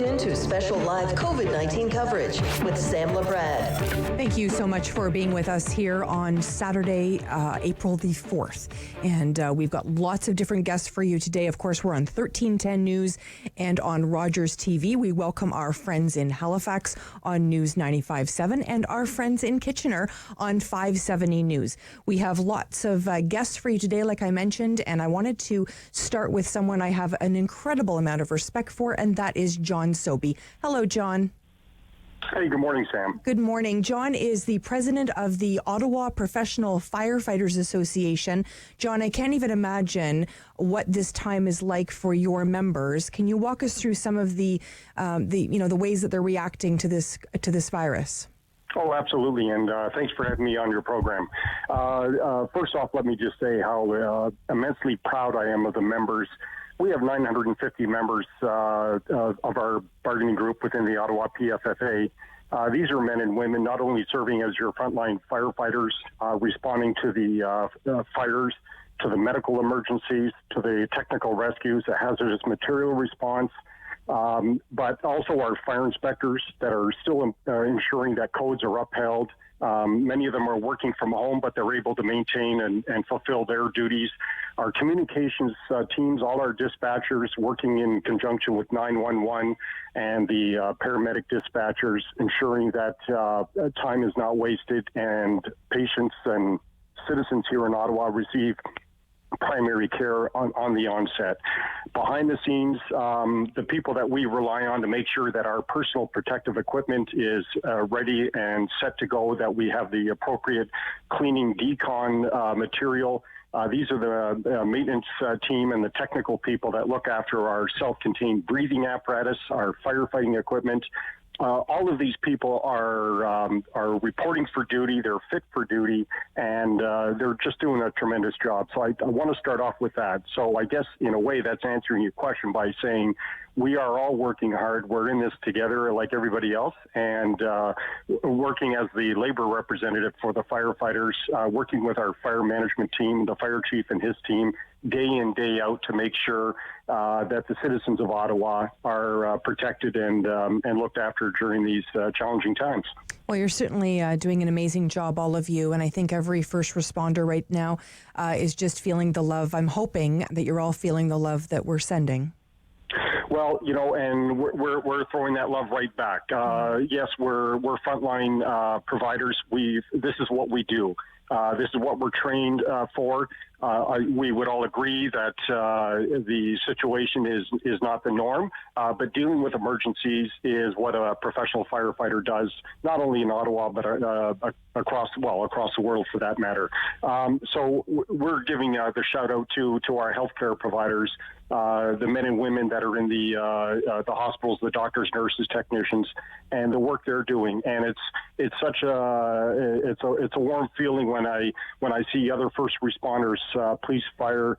tuned in to special live COVID-19 coverage with Sam Laprade. Thank you so much for being with us here on Saturday, April the 4th. And we've got lots of different guests for you today. Of course, we're on 1310 News and on Rogers TV. We welcome our friends in Halifax on News 95.7 and our friends in Kitchener on 570 News. We have lots of guests for you today, like I mentioned, and I wanted to start with someone I have an incredible amount of respect for, and that is John Sobey. Hello, John. Hey, good morning, Sam. Good morning. John is the president of the Ottawa Professional Firefighters Association. John, I can't even imagine what this time is like for your members. Can you walk us through some of the ways that they're reacting to this virus? Oh, absolutely, and thanks for having me on your program. First off, let me just say how immensely proud I am of the members. We have 950 members of our bargaining group within the Ottawa PFFA. These are men and women not only serving as your frontline firefighters, responding to the fires, to the medical emergencies, to the technical rescues, the hazardous material response, but also our fire inspectors that are still ensuring that codes are upheld. Many of them are working from home, but they're able to maintain and fulfill their duties. Our communications teams, all our dispatchers working in conjunction with 911 and the paramedic dispatchers, ensuring that time is not wasted and patients and citizens here in Ottawa receive primary care on the onset. Behind the scenes, the people that we rely on to make sure that our personal protective equipment is ready and set to go, that we have the appropriate cleaning decon material. These are the maintenance team and the technical people that look after our self-contained breathing apparatus, our firefighting equipment. All of these people are reporting for duty. They're fit for duty, and they're just doing a tremendous job. So I want to start off with that. So I guess, in a way, that's answering your question by saying we are all working hard. We're in this together like everybody else, and working as the labor representative for the firefighters, working with our fire management team, the fire chief and his team, day in, day out, to make sure that the citizens of Ottawa are protected and looked after during these challenging times. Well, you're certainly doing an amazing job, all of you, and I think every first responder right now is just feeling the love. I'm hoping that you're all feeling the love that we're sending. Well, and we're throwing that love right back. Yes, we're frontline providers. This is what we do. This is what we're trained for. We would all agree that the situation is not the norm, but dealing with emergencies is what a professional firefighter does, not only in Ottawa, but across the world for that matter. So we're giving the shout out to our healthcare providers, the men and women that are in the hospitals, the doctors, nurses, technicians, and the work they're doing. And it's such a warm feeling when I see other first responders, police, fire,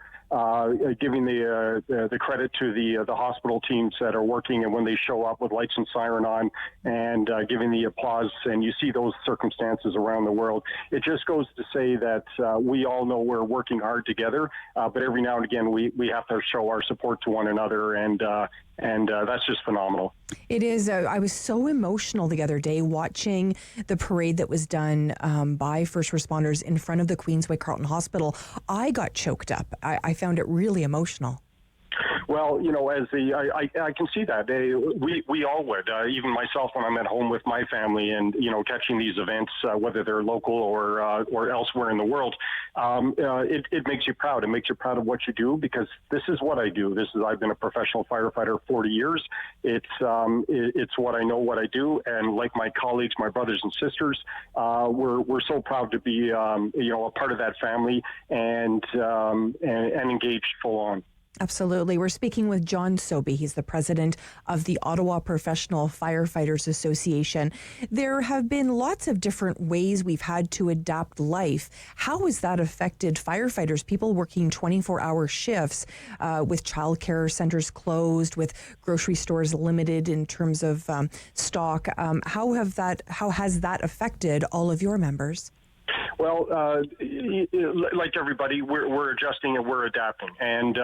giving the credit to the hospital teams that are working, and when they show up with lights and siren on, and giving the applause, and you see those circumstances around the world. It just goes to say that we all know we're working hard together, but every now and again we have to show our support to one another, and that's just phenomenal. It is. I was so emotional the other day watching the parade that was done by first responders in front of the Queensway Carleton Hospital. I got choked up. I found it really emotional. Well, I can see that. We all would, even myself when I'm at home with my family and, catching these events, whether they're local or elsewhere in the world, it makes you proud. It makes you proud of what you do, because this is what I do. I've been a professional firefighter 40 years. It's what I know, what I do. And like my colleagues, my brothers and sisters, we're so proud to be, a part of that family and engaged full on. Absolutely. We're speaking with John Sobey. He's the president of the Ottawa Professional Firefighters Association. There have been lots of different ways we've had to adapt life. How has that affected firefighters, people working 24-hour shifts with childcare centers closed, with grocery stores limited in terms of stock? How has that affected all of your members? Well, like everybody, we're adjusting and we're adapting, and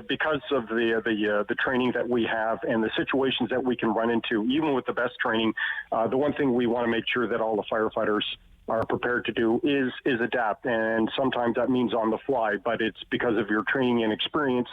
because of the training that we have and the situations that we can run into, even with the best training, the one thing we want to make sure that all the firefighters are prepared to do is adapt, and sometimes that means on the fly, but it's because of your training and experience,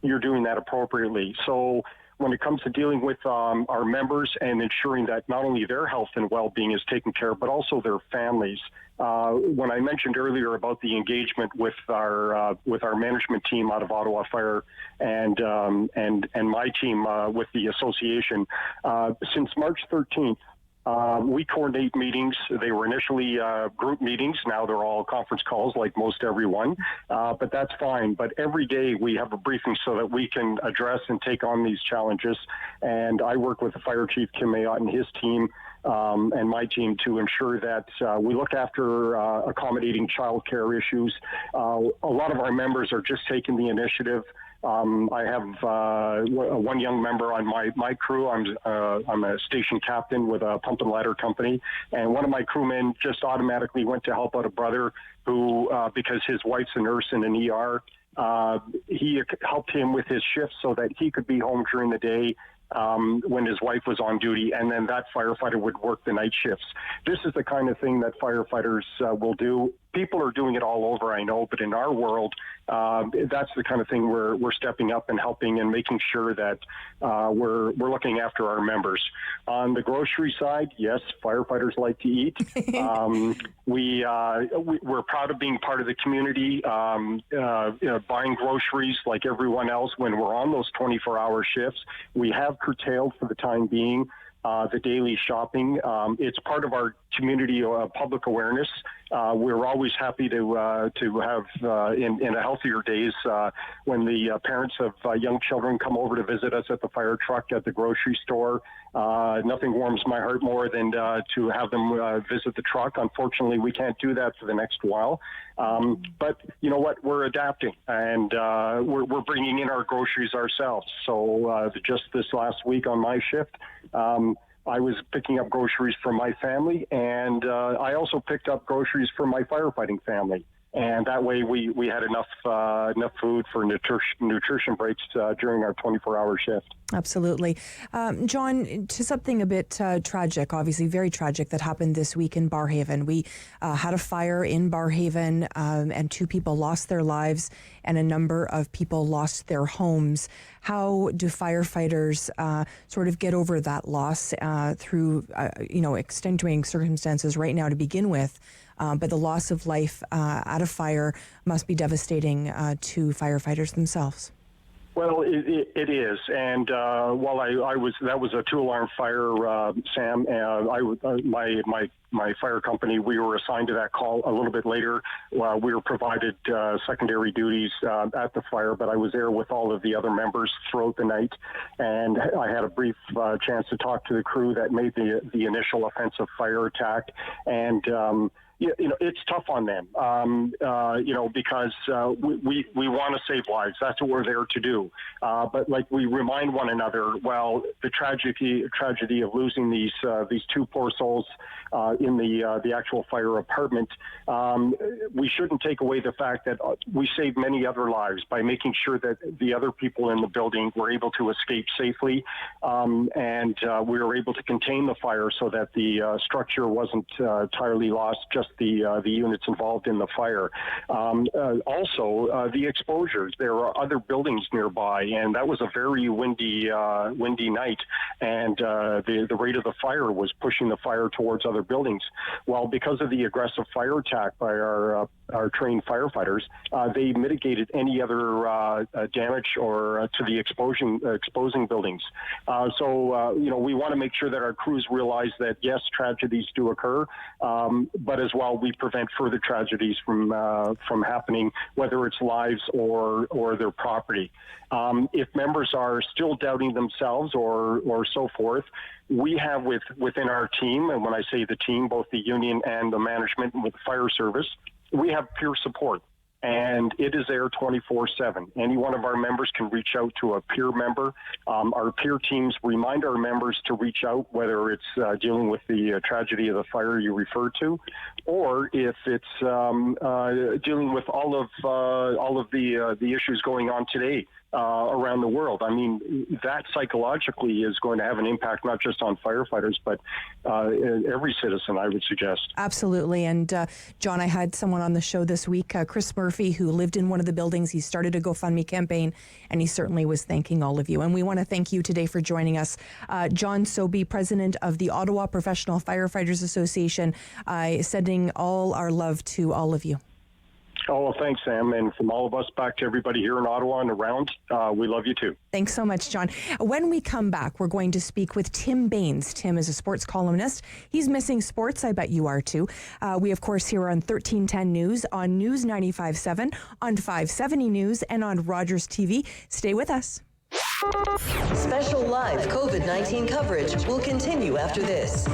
you're doing that appropriately. So when it comes to dealing with our members and ensuring that not only their health and well-being is taken care of, but also their families. When I mentioned earlier about the engagement with our management team out of Ottawa Fire and my team with the association, since March 13th, we coordinate meetings. They were initially group meetings. Now they're all conference calls like most everyone, but that's fine. But every day we have a briefing so that we can address and take on these challenges. And I work with the Fire Chief, Kim Mayotte, and his team and my team to ensure that we look after accommodating childcare issues. A lot of our members are just taking the initiative. I have one young member on my crew. I'm a station captain with a pump and ladder company, and one of my crewmen just automatically went to help out a brother who, because his wife's a nurse in an ER, he helped him with his shift so that he could be home during the day when his wife was on duty, and then that firefighter would work the night shifts. This is the kind of thing that firefighters will do. People are doing it all over, I know, but in our world, that's the kind of thing we're stepping up and helping and making sure that we're looking after our members. On the grocery side, yes, firefighters like to eat. We're proud of being part of the community, buying groceries like everyone else when we're on those 24-hour shifts. We have curtailed for the time being the daily shopping. It's part of our community public awareness. We're always happy to have in a healthier days when the parents of young children come over to visit us at the fire truck at the grocery store. Nothing warms my heart more than to have them visit the truck. Unfortunately, we can't do that for the next while. But you know what? We're adapting, and we're bringing in our groceries ourselves. So just this last week on my shift, I was picking up groceries for my family, and I also picked up groceries for my firefighting family. And that way we had enough food for nutrition breaks during our 24-hour shift. Absolutely. John, to something a bit tragic, obviously very tragic, that happened this week in Barrhaven. We had a fire in Barrhaven and 2 people lost their lives and a number of people lost their homes. How do firefighters sort of get over that loss through, extenuating circumstances right now to begin with? But the loss of life at a fire must be devastating to firefighters themselves. Well, it is, and while that was a 2-alarm fire, Sam. My fire company, we were assigned to that call a little bit later. We were provided secondary duties at the fire, but I was there with all of the other members throughout the night, and I had a brief chance to talk to the crew that made the initial offensive fire attack, and it's tough on them, because we want to save lives. That's what we're there to do. But like we remind one another, well, the tragedy of losing these 2 poor souls in the actual fire apartment, we shouldn't take away the fact that we saved many other lives by making sure that the other people in the building were able to escape safely, and we were able to contain the fire so that the structure wasn't entirely lost, just the units involved in the fire. Also, the exposures. There are other buildings nearby, and that was a very windy night, and the rate of the fire was pushing the fire towards other buildings. Well, because of the aggressive fire attack by our trained firefighters, they mitigated any other damage or to the exposing buildings. So we want to make sure that our crews realize that yes, tragedies do occur, but as well we prevent further tragedies from happening, whether it's lives or their property. If members are still doubting themselves or so forth, we have within our team, and when I say the team, both the union and the management and with the fire service, we have peer support. and it is there 24/7. Any one of our members can reach out to a peer member. Our peer teams remind our members to reach out, whether it's dealing with the tragedy of the fire you referred to, or if it's dealing with all of the issues going on today around the world. I mean, that psychologically is going to have an impact not just on firefighters, but every citizen, I would suggest. Absolutely. And John, I had someone on the show this week, Chris Murphy, who lived in one of the buildings. He started a GoFundMe campaign, and he certainly was thanking all of you. And we want to thank you today for joining us. John Sobey, president of the Ottawa Professional Firefighters Association, sending all our love to all of you. Oh, well, thanks, Sam. And from all of us back to everybody here in Ottawa and around, we love you too. Thanks so much, John. When we come back, we're going to speak with Tim Baines. Tim is a sports columnist. He's missing sports. I bet you are too. We, of course, here on 1310 News, on News 95.7, on 570 News, and on Rogers TV. Stay with us. Special live COVID-19 coverage will continue after this.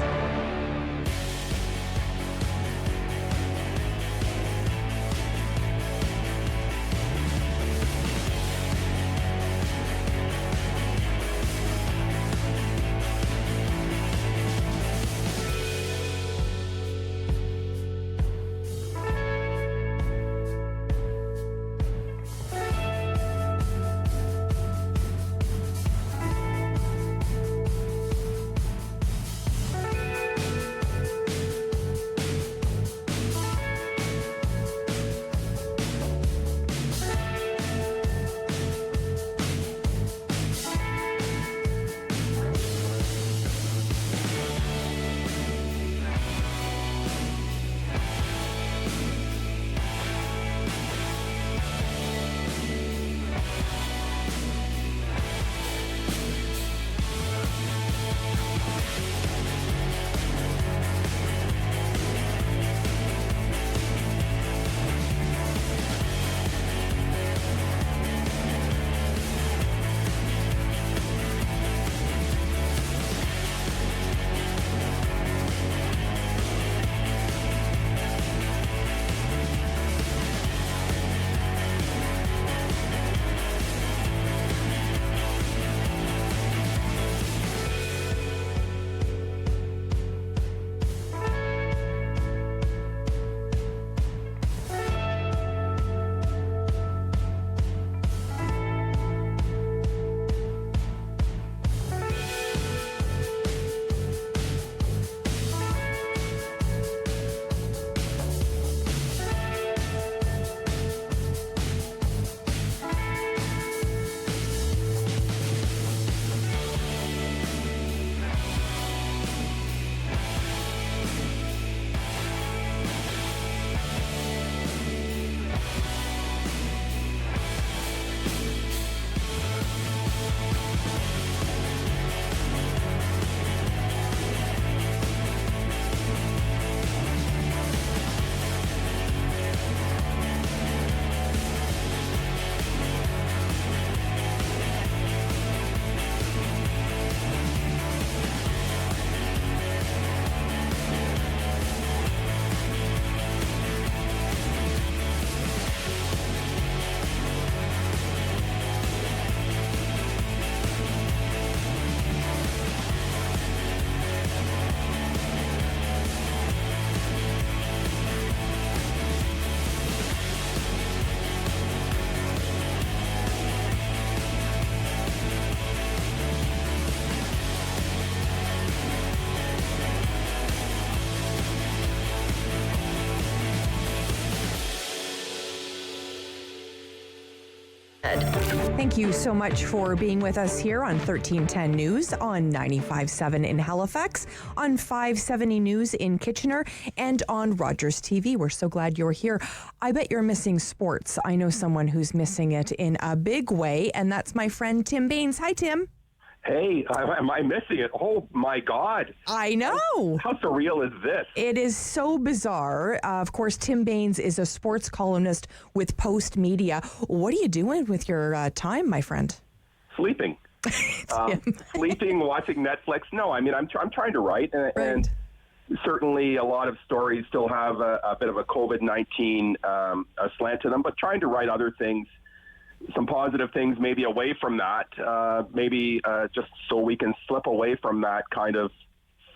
Thank you so much for being with us here on 1310 News, on 95.7 in Halifax, on 570 News in Kitchener, and on Rogers TV. We're so glad you're here. I bet you're missing sports. I know someone who's missing it in a big way, and that's my friend Tim Baines. Hi, Tim. Hey, am I missing it? Oh, my God. I know. How surreal is this? It is so bizarre. Of course, Tim Baines is a sports columnist with Postmedia. What are you doing with your time, my friend? Sleeping. Sleeping, watching Netflix. No, I mean, I'm trying to write, and certainly a lot of stories still have a bit of a COVID-19 slant to them, but trying to write other things, some positive things maybe away from that, just so we can slip away from that kind of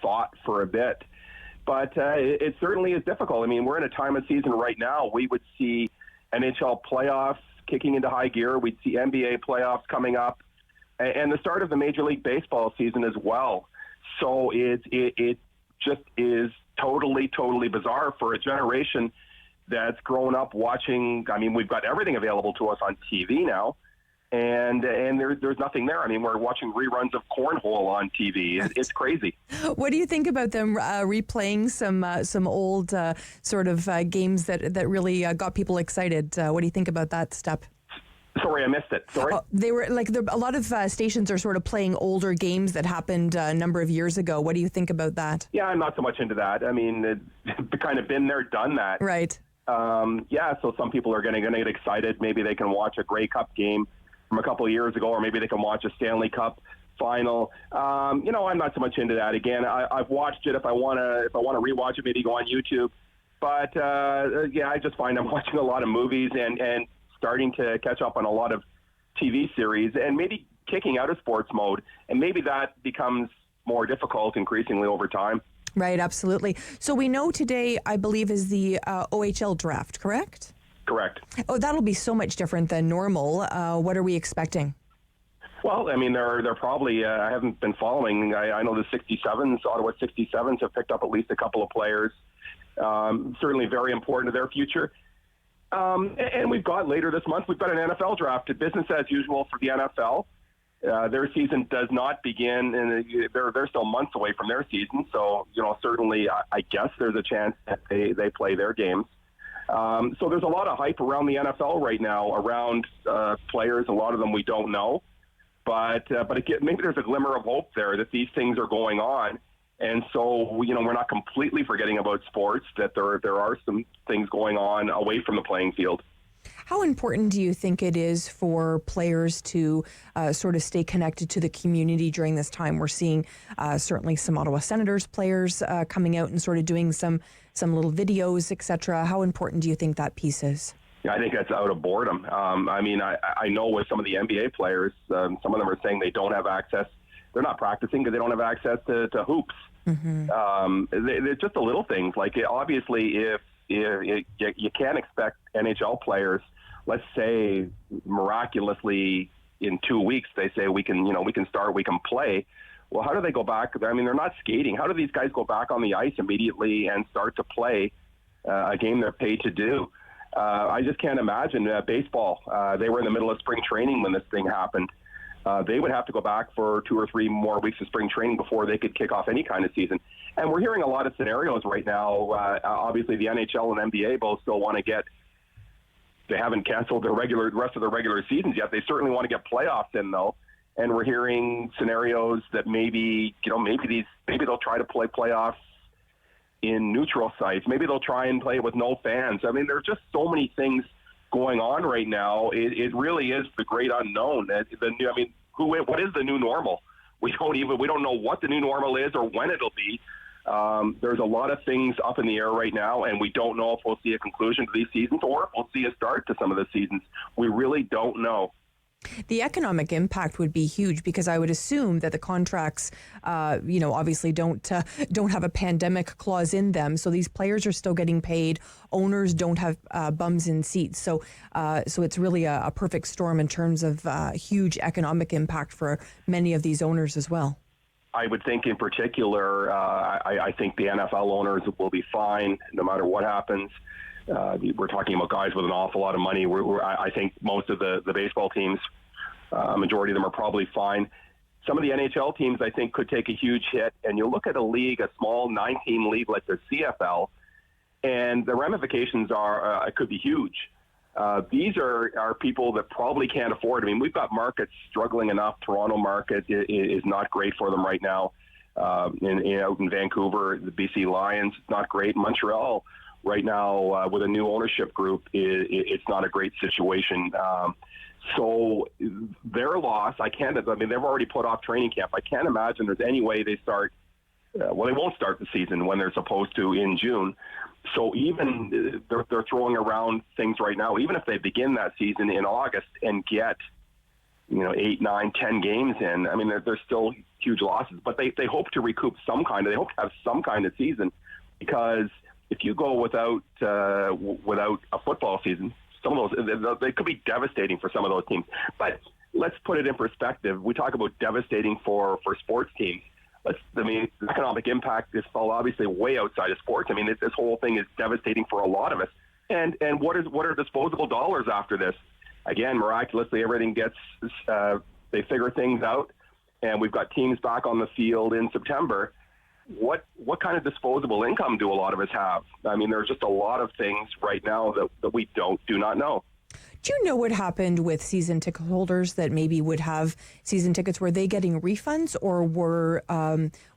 thought for a bit. But it certainly is difficult. I mean, we're in a time of season right now. We would see NHL playoffs kicking into high gear. We'd see NBA playoffs coming up and the start of the Major League Baseball season as well. So it just is totally bizarre for a generation that's grown up watching. I mean, we've got everything available to us on TV now, and there's nothing there. I mean, we're watching reruns of Cornhole on TV. It's crazy. What do you think about them replaying some old sort of games that really got people excited? What do you think about that step? Sorry, I missed it. Sorry. They were like a lot of stations are sort of playing older games that happened a number of years ago. What do you think about that? Yeah, I'm not so much into that. I mean, it's kind of been there, done that. Right. So some people are going to get excited. Maybe they can watch a Grey Cup game from a couple of years ago, or maybe they can watch a Stanley Cup final. I'm not so much into that. Again, I've watched it. If I want to rewatch it, maybe go on YouTube. But I just find I'm watching a lot of movies and starting to catch up on a lot of TV series, and maybe kicking out of sports mode, and maybe that becomes more difficult increasingly over time. Right, absolutely. So we know today, I believe, is the OHL draft, correct? Correct. Oh, that'll be so much different than normal. What are we expecting? Well, I mean, they're probably, I haven't been following. I know the 67s, Ottawa 67s have picked up at least a couple of players, certainly very important to their future. And we've got later this month, we've got an NFL draft. Business as usual for the NFL. Their season does not begin, and they're still months away from their season. So, certainly, I guess there's a chance that they play their games. So there's a lot of hype around the NFL right now around players. A lot of them we don't know, but again, maybe there's a glimmer of hope there that these things are going on. And so, we're not completely forgetting about sports, that there are some things going on away from the playing field. How important do you think it is for players to sort of stay connected to the community during this time? We're seeing certainly some Ottawa Senators players coming out and sort of doing some little videos, et cetera. How important do you think that piece is? Yeah, I think that's out of boredom. I know with some of the NBA players, some of them are saying they don't have access. They're not practicing because they don't have access to hoops. Mm-hmm. They're just the little things. Like, obviously, if you can't expect NHL players, let's say miraculously in 2 weeks, they say we can start, we can play. Well, how do they go back? I mean, they're not skating. How do these guys go back on the ice immediately and start to play a game they're paid to do? I just can't imagine. Baseball, they were in the middle of spring training when this thing happened. They would have to go back for 2 or 3 more weeks of spring training before they could kick off any kind of season. And we're hearing a lot of scenarios right now. Obviously, the NHL and NBA both still want to get. They haven't canceled the rest of their regular seasons yet. They certainly want to get playoffs in, though. And we're hearing scenarios that maybe they'll try to play playoffs in neutral sites. Maybe they'll try and play it with no fans. I mean, there's just so many things going on right now. It really is the great unknown. What is the new normal? We don't know what the new normal is or when it'll be. There's a lot of things up in the air right now, and we don't know if we'll see a conclusion to these seasons or if we'll see a start to some of the seasons. We really don't know. The economic impact would be huge because I would assume that the contracts, obviously don't have a pandemic clause in them. So these players are still getting paid. Owners don't have bums in seats. So it's really a perfect storm in terms of huge economic impact for many of these owners as well. I would think in particular, I think the NFL owners will be fine no matter what happens. We're talking about guys with an awful lot of money. I think most of the baseball teams, majority of them are probably fine. Some of the NHL teams, I think, could take a huge hit. And you look at a small 9-team league like the CFL, and the ramifications could be huge. These are people that probably can't afford. I mean, we've got markets struggling enough. Toronto market is not great for them right now. Out in Vancouver, the BC Lions, not great. Montreal, right now, with a new ownership group, it's not a great situation. So their loss, they've already put off training camp. I can't imagine there's any way they start they won't start the season when they're supposed to in June. So even they're throwing around things right now. Even if they begin that season in August and get 8, 9, 10 games in, I mean, there's still huge losses. But they hope to recoup they hope to have some kind of season, because if you go without a football season, some of those they could be devastating for some of those teams. But let's put it in perspective. We talk about devastating for sports teams. The economic impact is obviously way outside of sports. I mean, this whole thing is devastating for a lot of us. And what are disposable dollars after this? Again, miraculously, everything they figure things out, and we've got teams back on the field in September. What kind of disposable income do a lot of us have? I mean, there's just a lot of things right now that we do not know. Do you know what happened with season ticket holders that maybe would have season tickets? Were they getting refunds, or were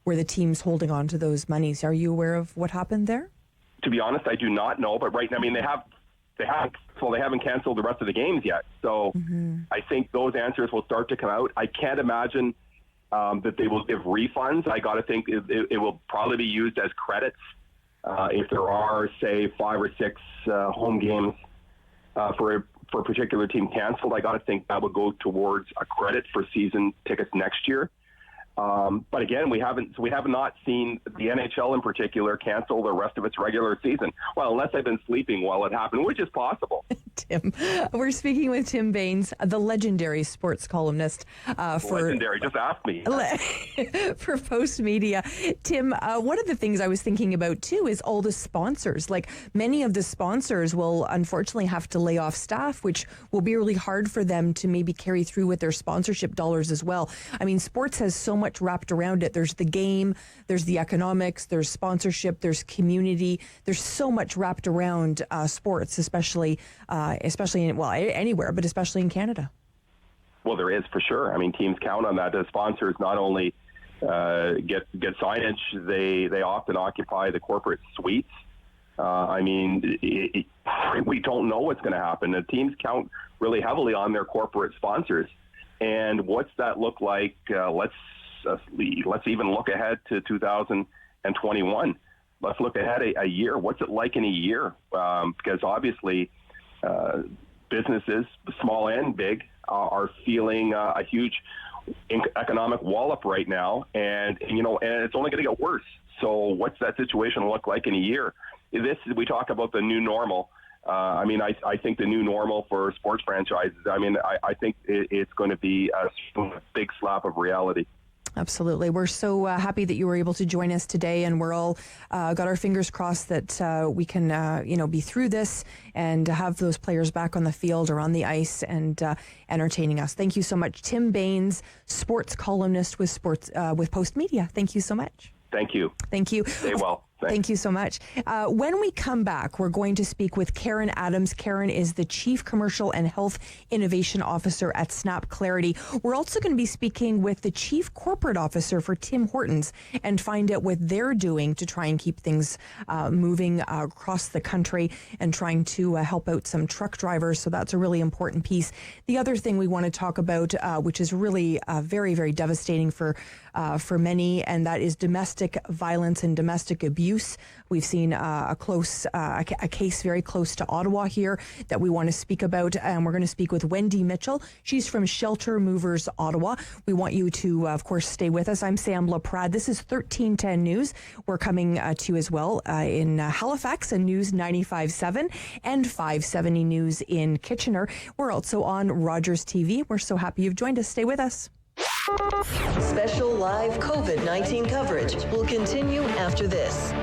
the teams holding on to those monies? Are you aware of what happened there? To be honest, I do not know. But right now, I mean, they haven't canceled the rest of the games yet. So I think those answers will start to come out. I can't imagine that they will give refunds. I got to think it will probably be used as credits if there are, say, 5 or 6 home games for a particular team canceled. I got to think that would go towards a credit for season tickets next year. But again, we have not seen the NHL in particular cancel the rest of its regular season. Well, unless I've been sleeping while it happened, which is possible. Tim, we're speaking with Tim Bains, the legendary sports columnist legendary. Just ask me. For Postmedia. Tim, one of the things I was thinking about too is all the sponsors. Like, many of the sponsors will unfortunately have to lay off staff, which will be really hard for them to maybe carry through with their sponsorship dollars as well. I mean, sports has so much wrapped around it. There's the game, there's the economics, there's sponsorship, there's community. There's so much wrapped around sports, especially anywhere, but especially in Canada. Well, there is, for sure. I mean, teams count on that. The sponsors not only get signage, they often occupy the corporate suites. I mean, we don't know what's going to happen. The teams count really heavily on their corporate sponsors. And what's that look like? Let's even look ahead to 2021. Let's look ahead a year. What's it like in a year? Because obviously, businesses, small and big, are feeling a huge economic wallop right now, and it's only going to get worse. So, what's that situation look like in a year? We talk about the new normal. I mean, I think the new normal for sports franchises, I mean, I think it's going to be a big slap of reality. Absolutely. We're so happy that you were able to join us today, and we're all got our fingers crossed that we can, be through this and have those players back on the field or on the ice and entertaining us. Thank you so much. Tim Bains, sports columnist with Postmedia. Thank you so much. Thank you. Thank you. Stay well. Thanks. Thank you so much. When we come back, we're going to speak with Karen Adams. Karen is the Chief Commercial and Health Innovation Officer at Snapclarity. We're also going to be speaking with the Chief Corporate Officer for Tim Hortons and find out what they're doing to try and keep things moving across the country and trying to help out some truck drivers. So that's a really important piece. The other thing we want to talk about, which is really very, very devastating for many, and that is domestic violence and domestic abuse. We've seen a case very close to Ottawa here that we want to speak about, and we're going to speak with Wendy Mitchell. She's from Shelter Movers Ottawa. We want you to, of course, stay with us. I'm Sam Laprade. This is 1310 News. We're coming to you as well in Halifax and News 95.7 and 570 News in Kitchener. We're also on Rogers TV. We're so happy you've joined us. Stay with us. Special live COVID-19 coverage will continue after this.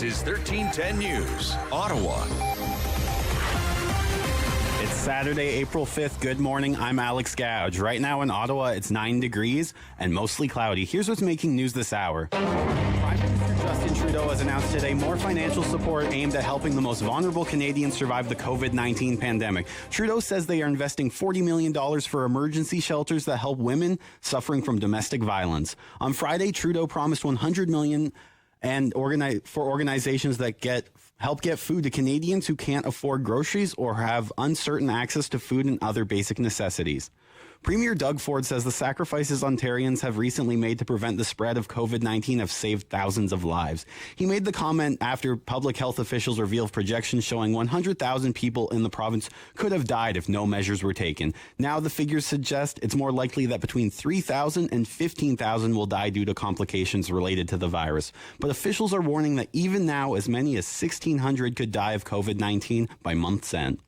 This is 1310 News, Ottawa. It's Saturday, April 5th. Good morning. I'm Alex Gouge. Right now in Ottawa, it's 9 degrees and mostly cloudy. Here's what's making news this hour. Prime Minister Justin Trudeau has announced today more financial support aimed at helping the most vulnerable Canadians survive the COVID-19 pandemic. Trudeau says they are investing $40 million for emergency shelters that help women suffering from domestic violence. On Friday, Trudeau promised $100 million and for organizations that help get food to Canadians who can't afford groceries or have uncertain access to food and other basic necessities. Premier Doug Ford says the sacrifices Ontarians have recently made to prevent the spread of COVID-19 have saved thousands of lives. He made the comment after public health officials revealed projections showing 100,000 people in the province could have died if no measures were taken. Now the figures suggest it's more likely that between 3,000 and 15,000 will die due to complications related to the virus. But officials are warning that even now, as many as 1,600 could die of COVID-19 by month's end.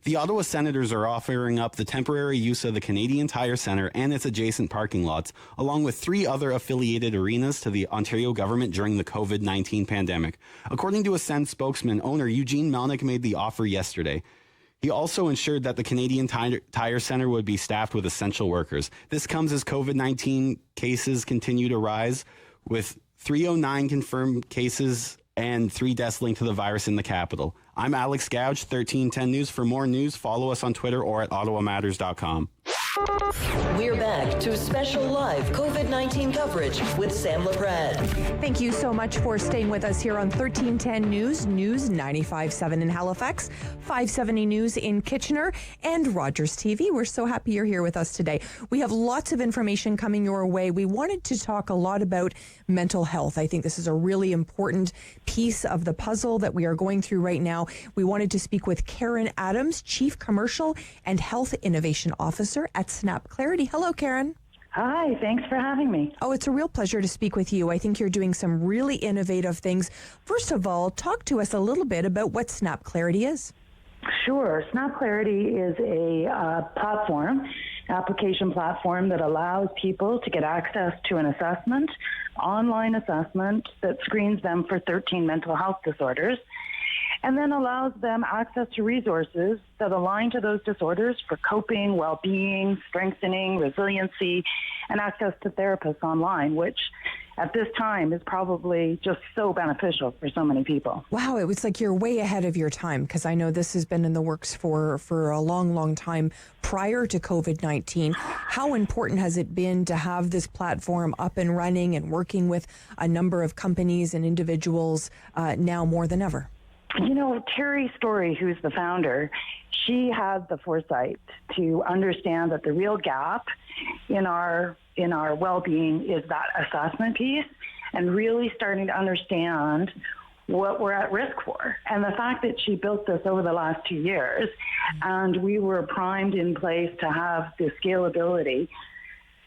The Ottawa Senators are offering up the temporary use of the Canadian Tire Centre and its adjacent parking lots, along with 3 other affiliated arenas to the Ontario government during the COVID-19 pandemic. According to a Sens spokesman, owner Eugene Melnick made the offer yesterday. He also ensured that the Canadian Tire Centre would be staffed with essential workers. This comes as COVID-19 cases continue to rise, with 309 confirmed cases and 3 deaths linked to the virus in the capital. I'm Alex Gouge, 1310 News. For more news, follow us on Twitter or at ottawamatters.com. We're back to special live COVID-19 coverage with Sam Laprade. Thank you so much for staying with us here on 1310 News, News 95.7 in Halifax, 570 News in Kitchener, and Rogers TV. We're so happy you're here with us today. We have lots of information coming your way. We wanted to talk a lot about mental health. I think this is a really important piece of the puzzle that we are going through right now. We wanted to speak with Karen Adams, Chief Commercial and Health Innovation Officer at Snapclarity. Hello, Karen. Hi, thanks for having me. Oh, it's a real pleasure to speak with you. I think you're doing some really innovative things. First of all, talk to us a little bit about what Snapclarity is. Sure. Snapclarity is a application platform that allows people to get access to an assessment, online assessment that screens them for 13 mental health disorders, and then allows them access to resources that align to those disorders for coping, well-being, strengthening, resiliency, and access to therapists online, which at this time is probably just so beneficial for so many people. Wow, it was like you're way ahead of your time, because I know this has been in the works for a long, long time prior to COVID-19. How important has it been to have this platform up and running and working with a number of companies and individuals now more than ever? You know, Terry Story, who's the founder, she had the foresight to understand that the real gap in our well-being is that assessment piece, and really starting to understand what we're at risk for. And the fact that she built this over the last 2 years, and we were primed in place to have the scalability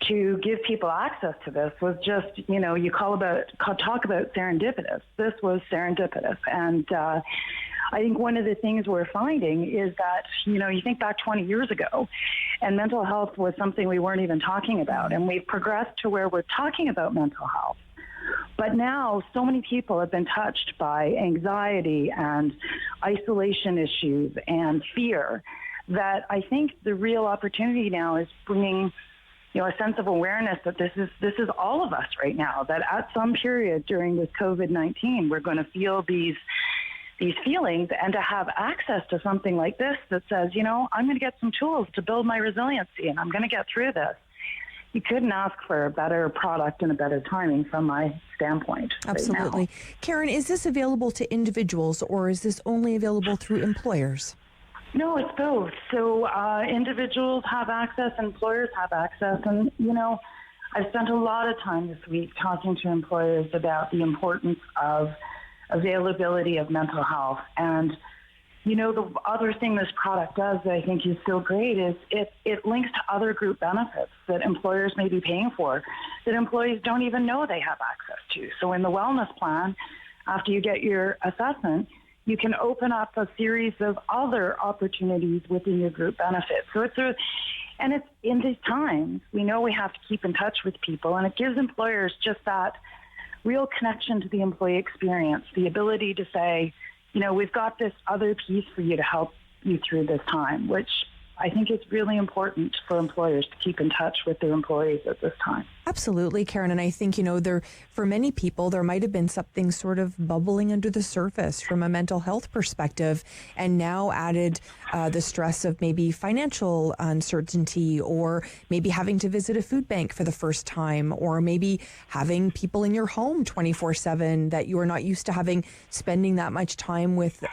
to give people access to this was just, you know, talk about serendipitous. This was serendipitous. And I think one of the things we're finding is that, you know, you think back 20 years ago, and mental health was something we weren't even talking about. And we've progressed to where we're talking about mental health. But now so many people have been touched by anxiety and isolation issues and fear that I think the real opportunity now is bringing, you know, a sense of awareness that this is all of us right now, that at some period during this COVID-19, we're going to feel these feelings, and to have access to something like this that says, you know, I'm going to get some tools to build my resiliency and I'm going to get through this. You couldn't ask for a better product and a better timing from my standpoint. Absolutely. Right now. Karen, is this available to individuals or is this only available through employers? No, it's both. So individuals have access, employers have access. And, you know, I've spent a lot of time this week talking to employers about the importance of availability of mental health. And, you know, the other thing this product does that I think is so great is it links to other group benefits that employers may be paying for that employees don't even know they have access to. So in the wellness plan, after you get your assessment, you can open up a series of other opportunities within your group benefits. So it's in these times, we know we have to keep in touch with people, and it gives employers just that real connection to the employee experience, the ability to say, we've got this other piece for you to help you through this time, which I think it's really important for employers to keep in touch with their employees at this time. Absolutely, Karen. And I think, for many people, there might have been something sort of bubbling under the surface from a mental health perspective, and now added the stress of maybe financial uncertainty, or maybe having to visit a food bank for the first time, or maybe having people in your home 24/7 that you are not used to spending that much time with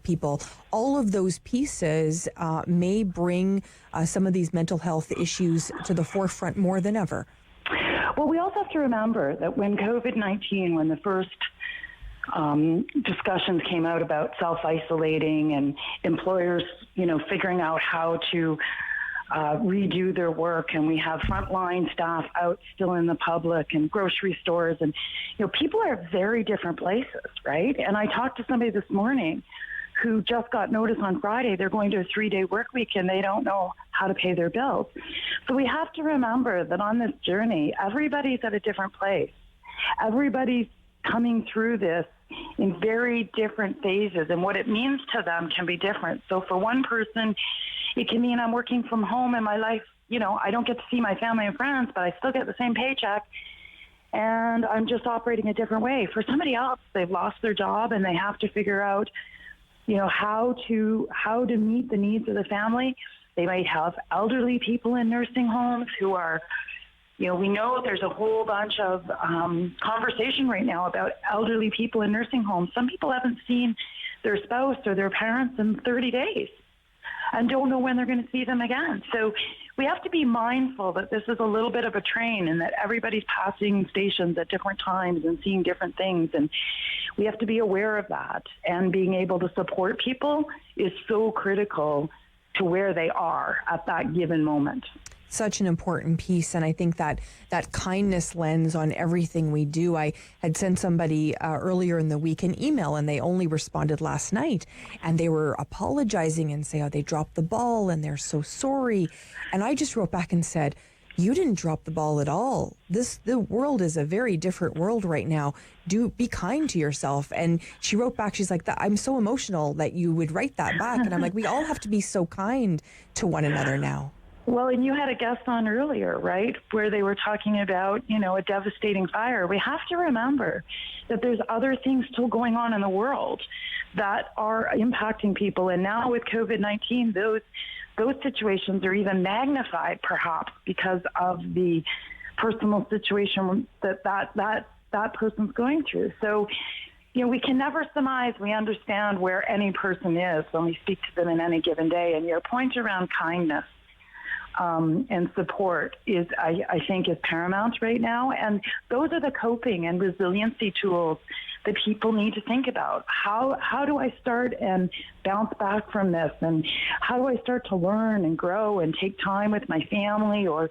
people. All of those pieces may bring some of these mental health issues to the forefront more than ever. Well, we also have to remember that when COVID-19, when the first discussions came out about self-isolating and employers, figuring out how to redo their work, and we have frontline staff out still in the public and grocery stores, and people are at very different places, right? And I talked to somebody this morning who just got notice on Friday they're going to a 3-day work week and they don't know how to pay their bills. So we have to remember that on this journey, everybody's at a different place. Everybody's coming through this in very different phases, and what it means to them can be different. So for one person, it can mean I'm working from home and my life, I don't get to see my family and friends, but I still get the same paycheck, and I'm just operating a different way. For somebody else, they've lost their job and they have to figure out how to meet the needs of the family. They might have elderly people in nursing homes who are, we know there's a whole bunch of conversation right now about elderly people in nursing homes. Some people haven't seen their spouse or their parents in 30 days and don't know when they're going to see them again. So we have to be mindful that this is a little bit of a train, and that everybody's passing stations at different times and seeing different things. And we have to be aware of that. And being able to support people is so critical to where they are at that given moment. Such an important piece. And I think that kindness lens on everything we do. I had sent somebody earlier in the week an email, and they only responded last night, and they were apologizing and say, they dropped the ball and they're so sorry. And I just wrote back and said, you didn't drop the ball at all. The world is a very different world right now. Do be kind to yourself. And she wrote back, she's like, I'm so emotional that you would write that back. And I'm like, we all have to be so kind to one another now. Well, and you had a guest on earlier, right, where they were talking about, a devastating fire. We have to remember that there's other things still going on in the world that are impacting people. And now with COVID-19, those situations are even magnified, perhaps, because of the personal situation that person's going through. So, we can never surmise we understand where any person is when we speak to them in any given day. And your point around kindness and support is, I think, is paramount right now. And those are the coping and resiliency tools that people need to think about. How do I start and bounce back from this? And how do I start to learn and grow and take time with my family? Or,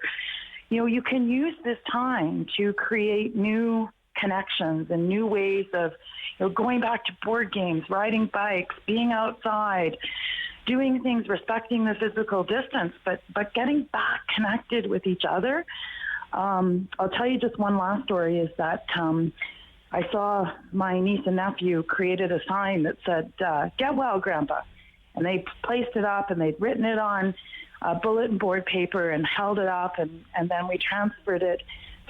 you can use this time to create new connections and new ways of going back to board games, riding bikes, being outside, doing things, respecting the physical distance, but getting back connected with each other. I'll tell you just one last story is that I saw my niece and nephew created a sign that said, "Get well, Grandpa." And they placed it up, and they'd written it on bulletin board paper and held it up, and then we transferred it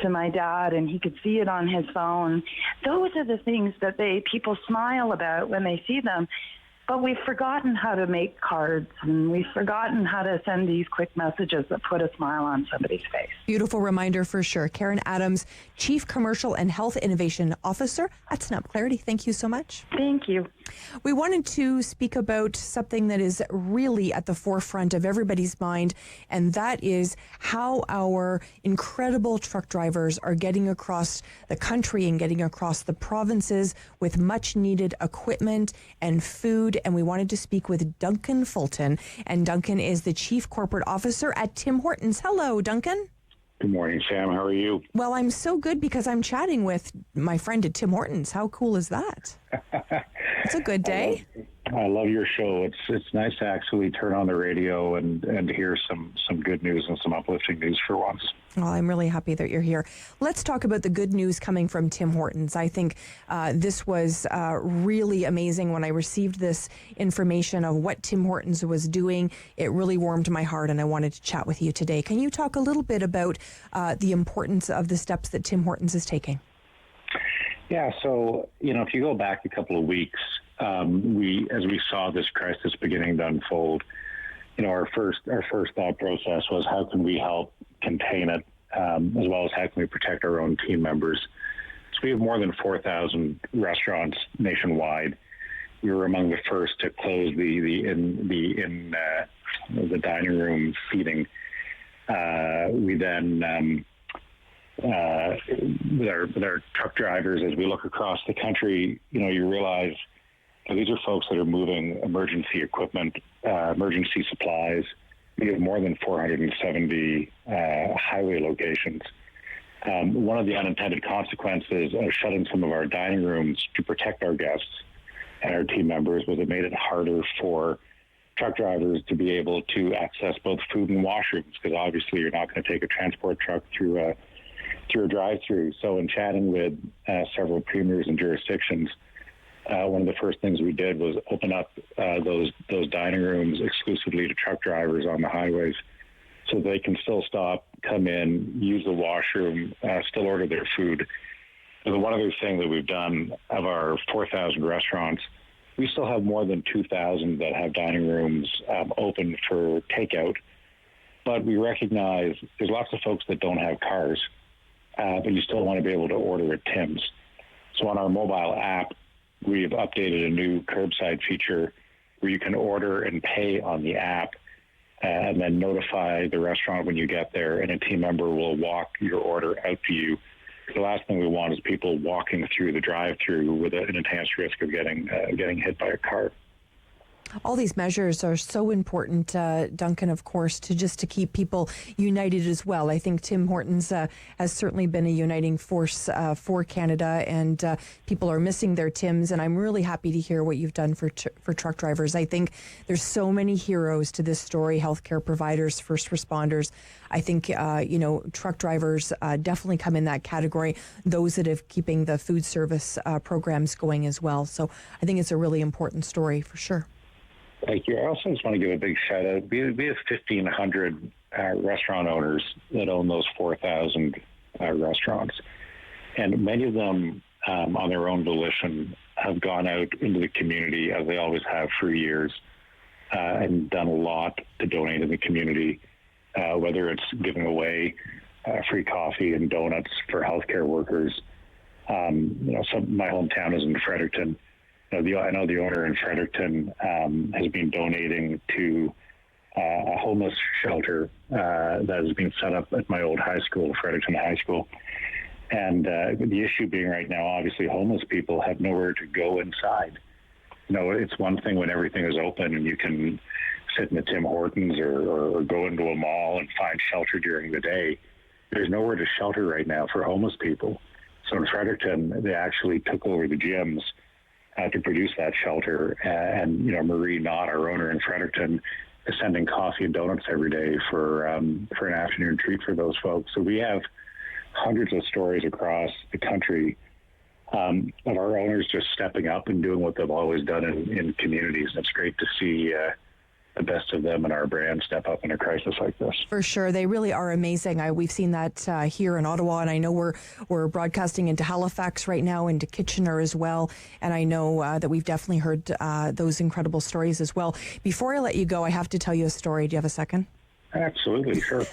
to my dad, and he could see it on his phone. Those are the things that people smile about when they see them. But we've forgotten how to make cards, and we've forgotten how to send these quick messages that put a smile on somebody's face. Beautiful reminder for sure. Karen Adams, Chief Commercial and Health Innovation Officer at Snapclarity. Thank you so much. Thank you. We wanted to speak about something that is really at the forefront of everybody's mind, and that is how our incredible truck drivers are getting across the country and getting across the provinces with much needed equipment and food. And we wanted to speak with Duncan Fulton. And Duncan is the Chief Corporate Officer at Tim Hortons. Hello, Duncan. Good morning, Sam. How are you? Well, I'm so good because I'm chatting with my friend at Tim Hortons. How cool is that? It's a good day. I love your show. It's nice to actually turn on the radio and hear some good news and some uplifting news for once. Well, I'm really happy that you're here. Let's talk about the good news coming from Tim Hortons. I think this was really amazing when I received this information of what Tim Hortons was doing. It really warmed my heart, and I wanted to chat with you today. Can you talk a little bit about the importance of the steps that Tim Hortons is taking? Yeah, so, if you go back a couple of weeks, as we saw this crisis beginning to unfold, our first thought process was how can we help contain it, as well as how can we protect our own team members. So we have more than 4,000 restaurants nationwide. We were among the first to close the dining room seating. We then with our truck drivers, as we look across the country, you realize these are folks that are moving emergency equipment, emergency supplies. We have more than 470 highway locations. One of the unintended consequences of shutting some of our dining rooms to protect our guests and our team members was it made it harder for truck drivers to be able to access both food and washrooms, because obviously you're not going to take a transport truck through a drive-through. So in chatting with several premiers and jurisdictions, one of the first things we did was open up those dining rooms exclusively to truck drivers on the highways, so they can still stop, come in, use the washroom, still order their food. And the one other thing that we've done, of our 4,000 restaurants, we still have more than 2,000 that have dining rooms open for takeout. But we recognize there's lots of folks that don't have cars, but you still want to be able to order at Tim's. So on our mobile app, we've updated a new curbside feature where you can order and pay on the app, and then notify the restaurant when you get there, and a team member will walk your order out to you. The last thing we want is people walking through the drive-through with an enhanced risk of getting hit by a car. All these measures are so important, Duncan, of course, to keep people united as well. I think Tim Hortons has certainly been a uniting force for Canada, and people are missing their Tims, and I'm really happy to hear what you've done for truck drivers. I think there's so many heroes to this story: healthcare providers, first responders. I think, truck drivers definitely come in that category, those that have keeping the food service programs going as well. So I think it's a really important story for sure. Thank you. I also just want to give a big shout out. We have 1,500 restaurant owners that own those 4,000 restaurants. And many of them, on their own volition, have gone out into the community, as they always have for years, and done a lot to donate in the community, whether it's giving away free coffee and donuts for healthcare workers. My hometown is in Fredericton. I know the owner in Fredericton has been donating to a homeless shelter that has been set up at my old high school, Fredericton High School. And the issue being right now, obviously, homeless people have nowhere to go inside. It's one thing when everything is open and you can sit in a Tim Hortons or go into a mall and find shelter during the day. There's nowhere to shelter right now for homeless people. So in Fredericton, they actually took over the gyms to produce that shelter. And Marie Knott, our owner in Fredericton, is sending coffee and donuts every day for an afternoon treat for those folks. So we have hundreds of stories across the country of our owners just stepping up and doing what they've always done in communities. And it's great to see the best of them and our brand step up in a crisis like this. For sure. They really are amazing. We've seen that here in Ottawa, and I know we're broadcasting into Halifax right now, into Kitchener as well, and I know that we've definitely heard those incredible stories as well. Before I let you go, I have to tell you a story. Do you have a second? Absolutely, sure.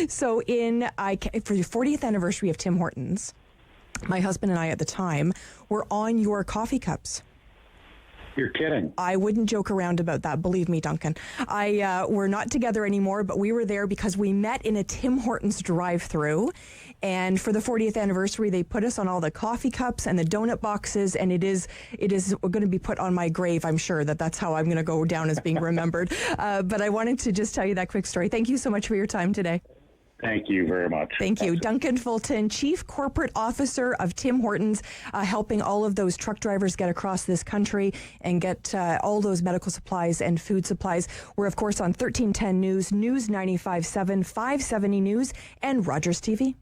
So for the 40th anniversary of Tim Hortons, my husband and I at the time were on your coffee cups. You're kidding. I wouldn't joke around about that. Believe me, Duncan. We're not together anymore, but we were there because we met in a Tim Hortons drive-through. And for the 40th anniversary, they put us on all the coffee cups and the donut boxes. And it is going to be put on my grave. I'm sure that's how I'm going to go down as being remembered. But I wanted to just tell you that quick story. Thank you so much for your time today. Thank you very much. Thank you. Duncan Fulton, Chief Corporate Officer of Tim Hortons, helping all of those truck drivers get across this country and get all those medical supplies and food supplies. We're, of course, on 1310 News, News 95.7, 570 News, and Rogers TV.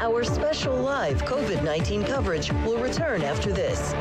Our special live COVID-19 coverage will return after this.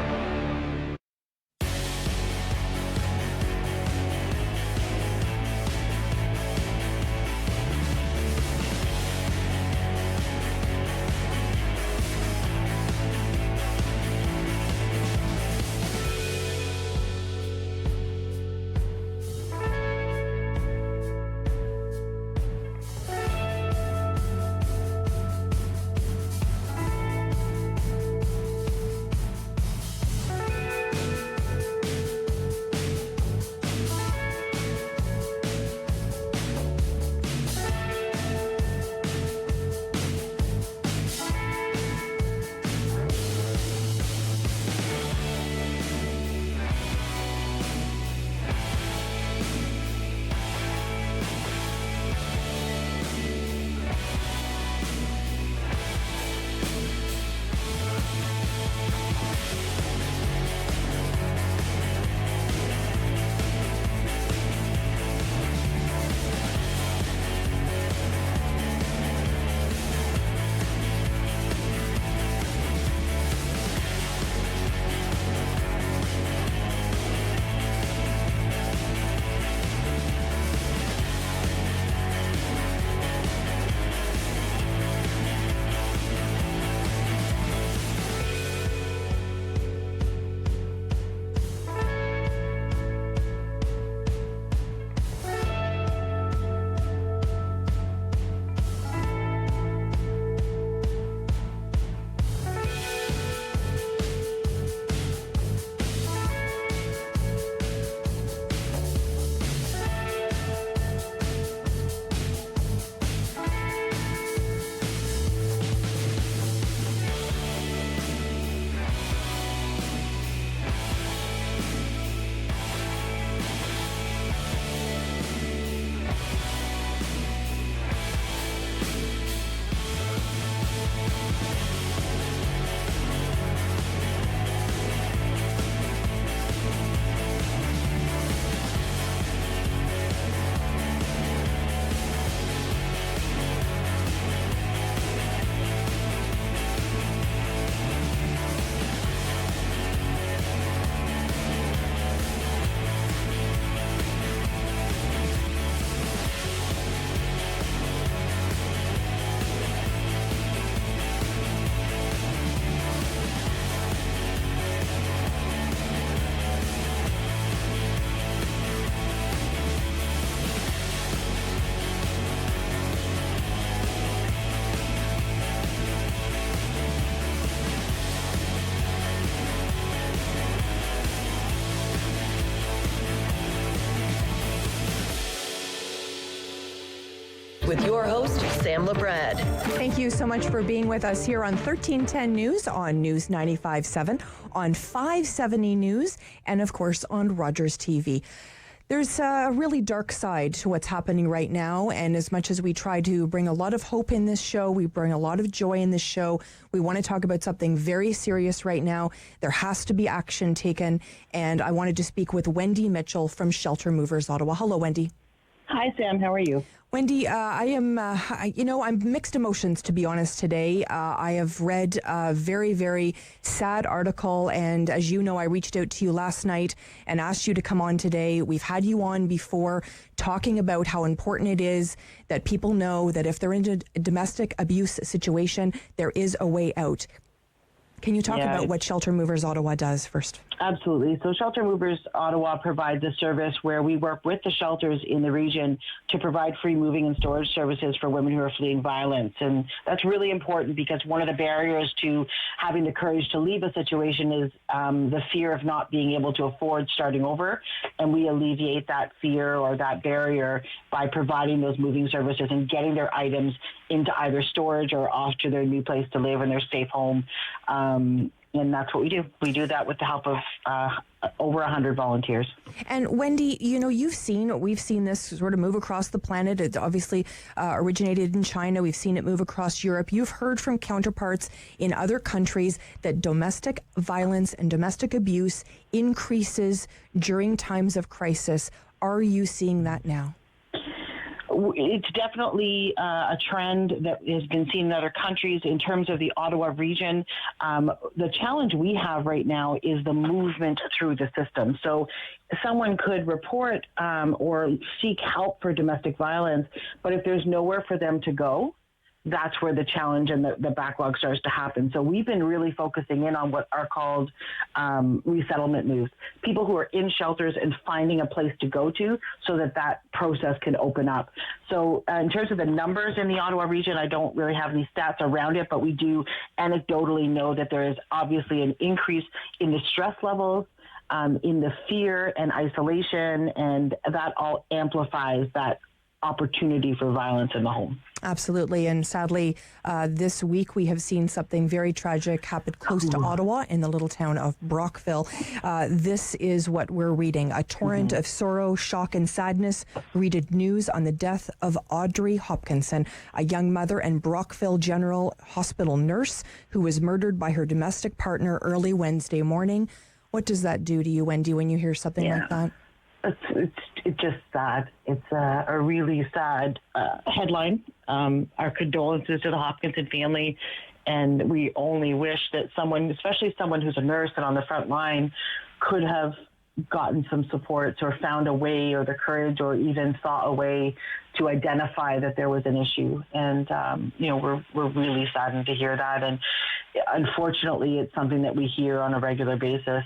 With your host, Sam Laprade. Thank you so much for being with us here on 1310 News, on News 95.7, on 570 News, and of course on Rogers TV. There's a really dark side to what's happening right now, and as much as we try to bring a lot of hope in this show, we bring a lot of joy in this show, we want to talk about something very serious right now. There has to be action taken, and I wanted to speak with Wendy Mitchell from Shelter Movers Ottawa. Hello, Wendy. Hi, Sam. How are you? Wendy, I'm mixed emotions, to be honest, today. I have read a very, very sad article, and as you know, I reached out to you last night and asked you to come on today. We've had you on before talking about how important it is that people know that if they're in a domestic abuse situation, there is a way out. Can you talk about what Shelter Movers Ottawa does first? Absolutely. So Shelter Movers Ottawa provides a service where we work with the shelters in the region to provide free moving and storage services for women who are fleeing violence. And that's really important because one of the barriers to having the courage to leave a situation is the fear of not being able to afford starting over. And we alleviate that fear or that barrier by providing those moving services and getting their items into either storage or off to their new place to live in their safe home. And that's what we do. We do that with the help of over 100 volunteers. And Wendy, we've seen this sort of move across the planet. It obviously originated in China. We've seen it move across Europe. You've heard from counterparts in other countries that domestic violence and domestic abuse increases during times of crisis. Are you seeing that now? It's definitely a trend that has been seen in other countries. In terms of the Ottawa region, the challenge we have right now is the movement through the system. So someone could report or seek help for domestic violence, but if there's nowhere for them to go, that's where the challenge and the backlog starts to happen. So we've been really focusing in on what are called resettlement moves, people who are in shelters and finding a place to go to so that process can open up. So in terms of the numbers in the Ottawa region, I don't really have any stats around it, but we do anecdotally know that there is obviously an increase in the stress levels, in the fear and isolation, and that all amplifies that opportunity for violence in the home. Absolutely. And sadly, this week we have seen something very tragic happen close to Ottawa in the little town of Brockville. This is what we're reading. A torrent of sorrow, shock, and sadness greeted news on the death of Audrey Hopkinson, a young mother and Brockville General Hospital nurse who was murdered by her domestic partner early Wednesday morning. What does that do to you, Wendy, when you hear something like that? It's just sad. It's a really sad headline. Our condolences to the Hopkinson family, and we only wish that someone, especially someone who's a nurse and on the front line, could have gotten some supports or found a way or the courage or even thought a way to identify that there was an issue. And, we're really saddened to hear that. And unfortunately, it's something that we hear on a regular basis.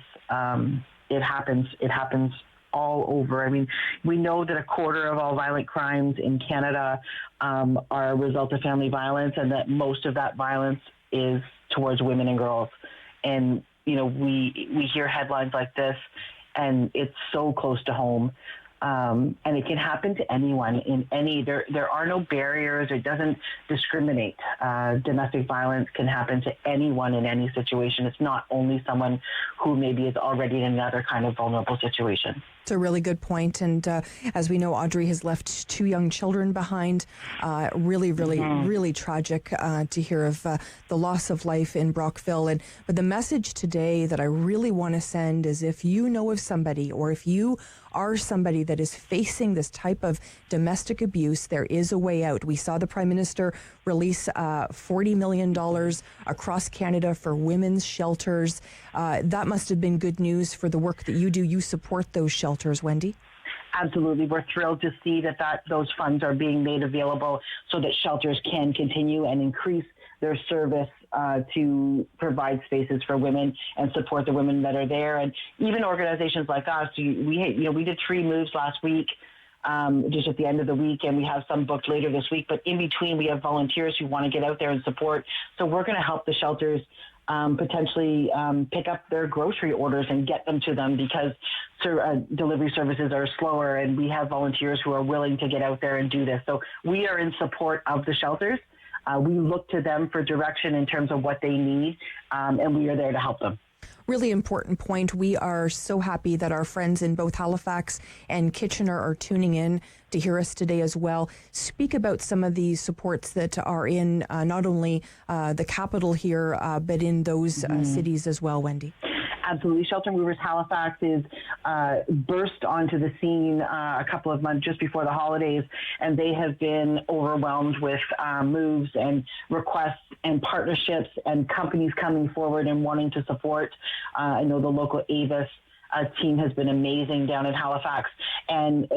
It happens all over. I mean, we know that a quarter of all violent crimes in Canada are a result of family violence, and that most of that violence is towards women and girls. And, we hear headlines like this, and it's so close to home. And it can happen to anyone in there are no barriers. It doesn't discriminate. Domestic violence can happen to anyone in any situation. It's not only someone who maybe is already in another kind of vulnerable situation. It's a really good point. And as we know, Audrey has left 2 young children behind. Really tragic to hear of the loss of life in Brockville. But the message today that I really want to send is, if you know of somebody, or if you are somebody that is facing this type of domestic abuse, there is a way out. We saw the Prime Minister release $40 million across Canada for women's shelters. That must have been good news for the work that you do. You support those shelters, Wendy. Absolutely. We're thrilled to see that those funds are being made available so that shelters can continue and increase their service to provide spaces for women and support the women that are there. And even organizations like us, we did 3 moves last week, just at the end of the week, and we have some booked later this week. But in between, we have volunteers who want to get out there and support. So we're going to help the shelters potentially pick up their grocery orders and get them to them, because delivery services are slower, and we have volunteers who are willing to get out there and do this. So we are in support of the shelters. We look to them for direction in terms of what they need, and we are there to help them. Really important point. We are so happy that our friends in both Halifax and Kitchener are tuning in to hear us today as well. Speak about some of the supports that are in not only the capital here, but in those cities as well, Wendy. Absolutely. Shelter Movers Halifax is burst onto the scene a couple of months just before the holidays, and they have been overwhelmed with moves and requests and partnerships and companies coming forward and wanting to support. I know the local Avis team has been amazing down in Halifax and,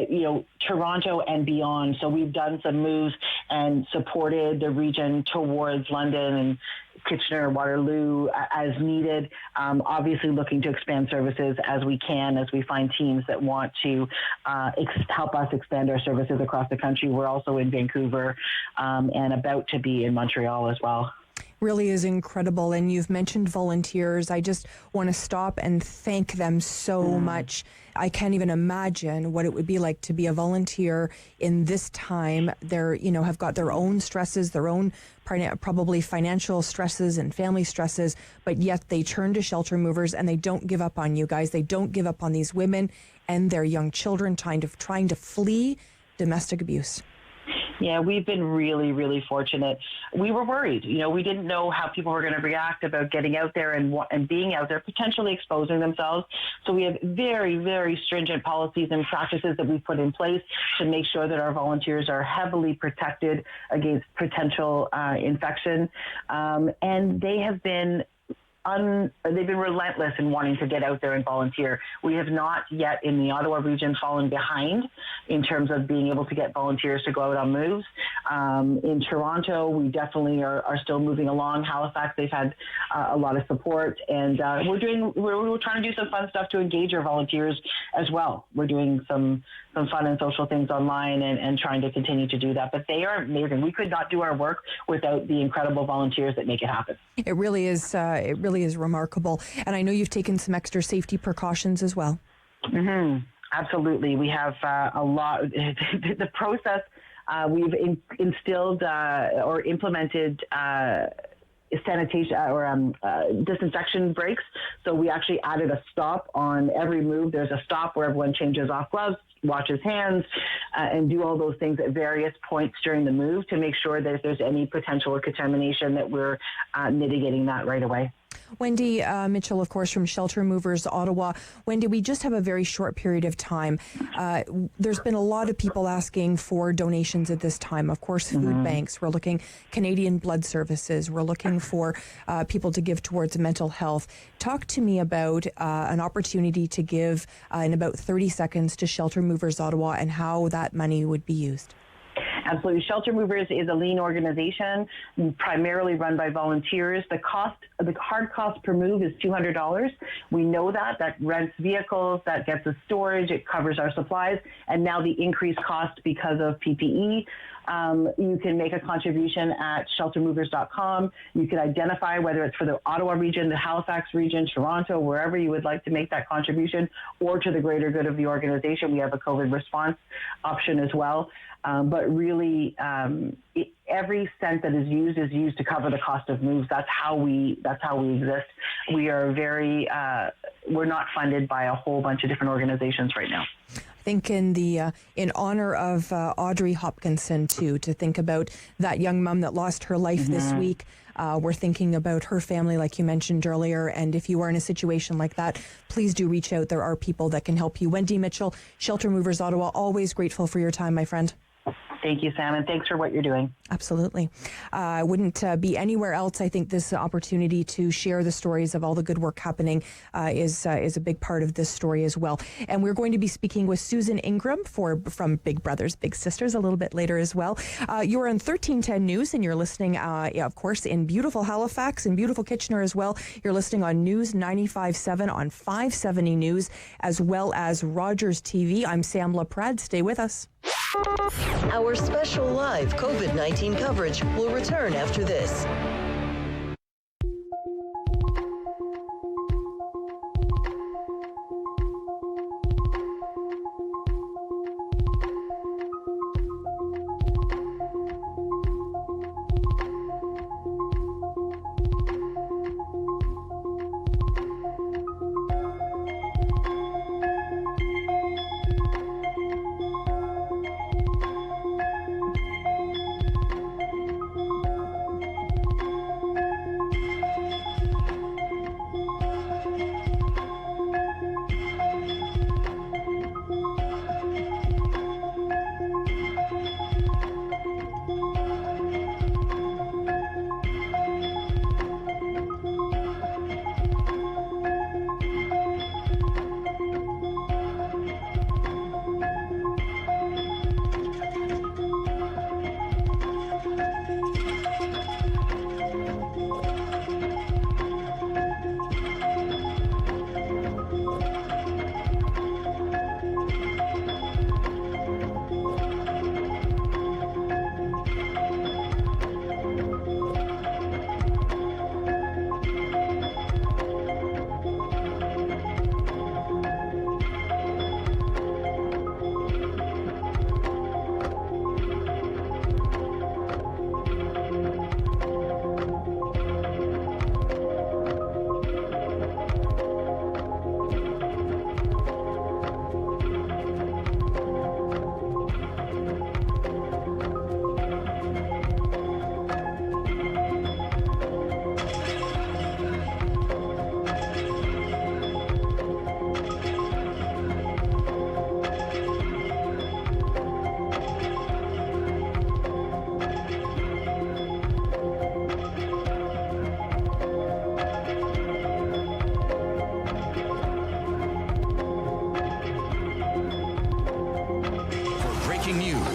Toronto and beyond. So we've done some moves and supported the region towards London and Kitchener, Waterloo as needed. Obviously looking to expand services as we can, as we find teams that want to help us expand our services across the country. We're also in Vancouver and about to be in Montreal as well. Really is incredible. And you've mentioned volunteers. I just want to stop and thank them so much. I can't even imagine what it would be like to be a volunteer in this time. They're, have got their own stresses, their own probably financial stresses and family stresses, but yet they turn to shelter movers and they don't give up on you guys. They don't give up on these women and their young children trying to flee domestic abuse. Yeah, we've been really, really fortunate. We were worried. We didn't know how people were going to react about getting out there and being out there, potentially exposing themselves. So we have very, very stringent policies and practices that we put in place to make sure that our volunteers are heavily protected against potential infection. And they have been they've been relentless in wanting to get out there and volunteer. We have not yet in the Ottawa region fallen behind in terms of being able to get volunteers to go out on moves. In Toronto, we definitely are still moving along. Halifax, they've had a lot of support, and we're trying to do some fun stuff to engage our volunteers as well. We're doing some fun and social things online and trying to continue to do that. But they are amazing. We could not do our work without the incredible volunteers that make it happen. It really is. It really is remarkable. And I know you've taken some extra safety precautions as well. Mm-hmm. Absolutely. We have a lot. The process, we've instilled or implemented sanitation or disinfection breaks. So we actually added a stop on every move. There's a stop where everyone changes off gloves, washes hands, and do all those things at various points during the move to make sure that if there's any potential contamination that we're mitigating that right away. Wendy Mitchell, of course, from Shelter Movers Ottawa. Wendy, we just have a very short period of time. There's been a lot of people asking for donations at this time. Of course, food banks. We're looking Canadian Blood Services. We're looking for people to give towards mental health. Talk to me about an opportunity to give in about 30 seconds to Shelter Movers Ottawa and how that money would be used. Absolutely. Shelter Movers is a lean organization, primarily run by volunteers. The hard cost per move is $200. We know that rents vehicles, that gets us storage, it covers our supplies, and now the increased cost because of PPE. You can make a contribution at sheltermovers.com. You can identify whether it's for the Ottawa region, the Halifax region, Toronto, wherever you would like to make that contribution, or to the greater good of the organization. We have a COVID response option as well. But really, every cent that is used to cover the cost of moves. That's how we exist. We are we're not funded by a whole bunch of different organizations right now. I think in honor of Audrey Hopkinson too, to think about that young mom that lost her life this week. We're thinking about her family, like you mentioned earlier. And if you are in a situation like that, please do reach out. There are people that can help you. Wendy Mitchell, Shelter Movers Ottawa, always grateful for your time, my friend. Thank you, Sam, and thanks for what you're doing. Absolutely. I wouldn't be anywhere else. I think this opportunity to share the stories of all the good work happening is a big part of this story as well. And we're going to be speaking with Susan Ingram from Big Brothers Big Sisters a little bit later as well. You're on 1310 News, and you're listening, of course, in beautiful Halifax and beautiful Kitchener as well. You're listening on News 95.7 on 570 News, as well as Rogers TV. I'm Sam Laprade. Stay with us. Our special live COVID-19 coverage will return after this.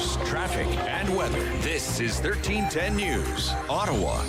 news, traffic, and weather. This is 1310 News, Ottawa.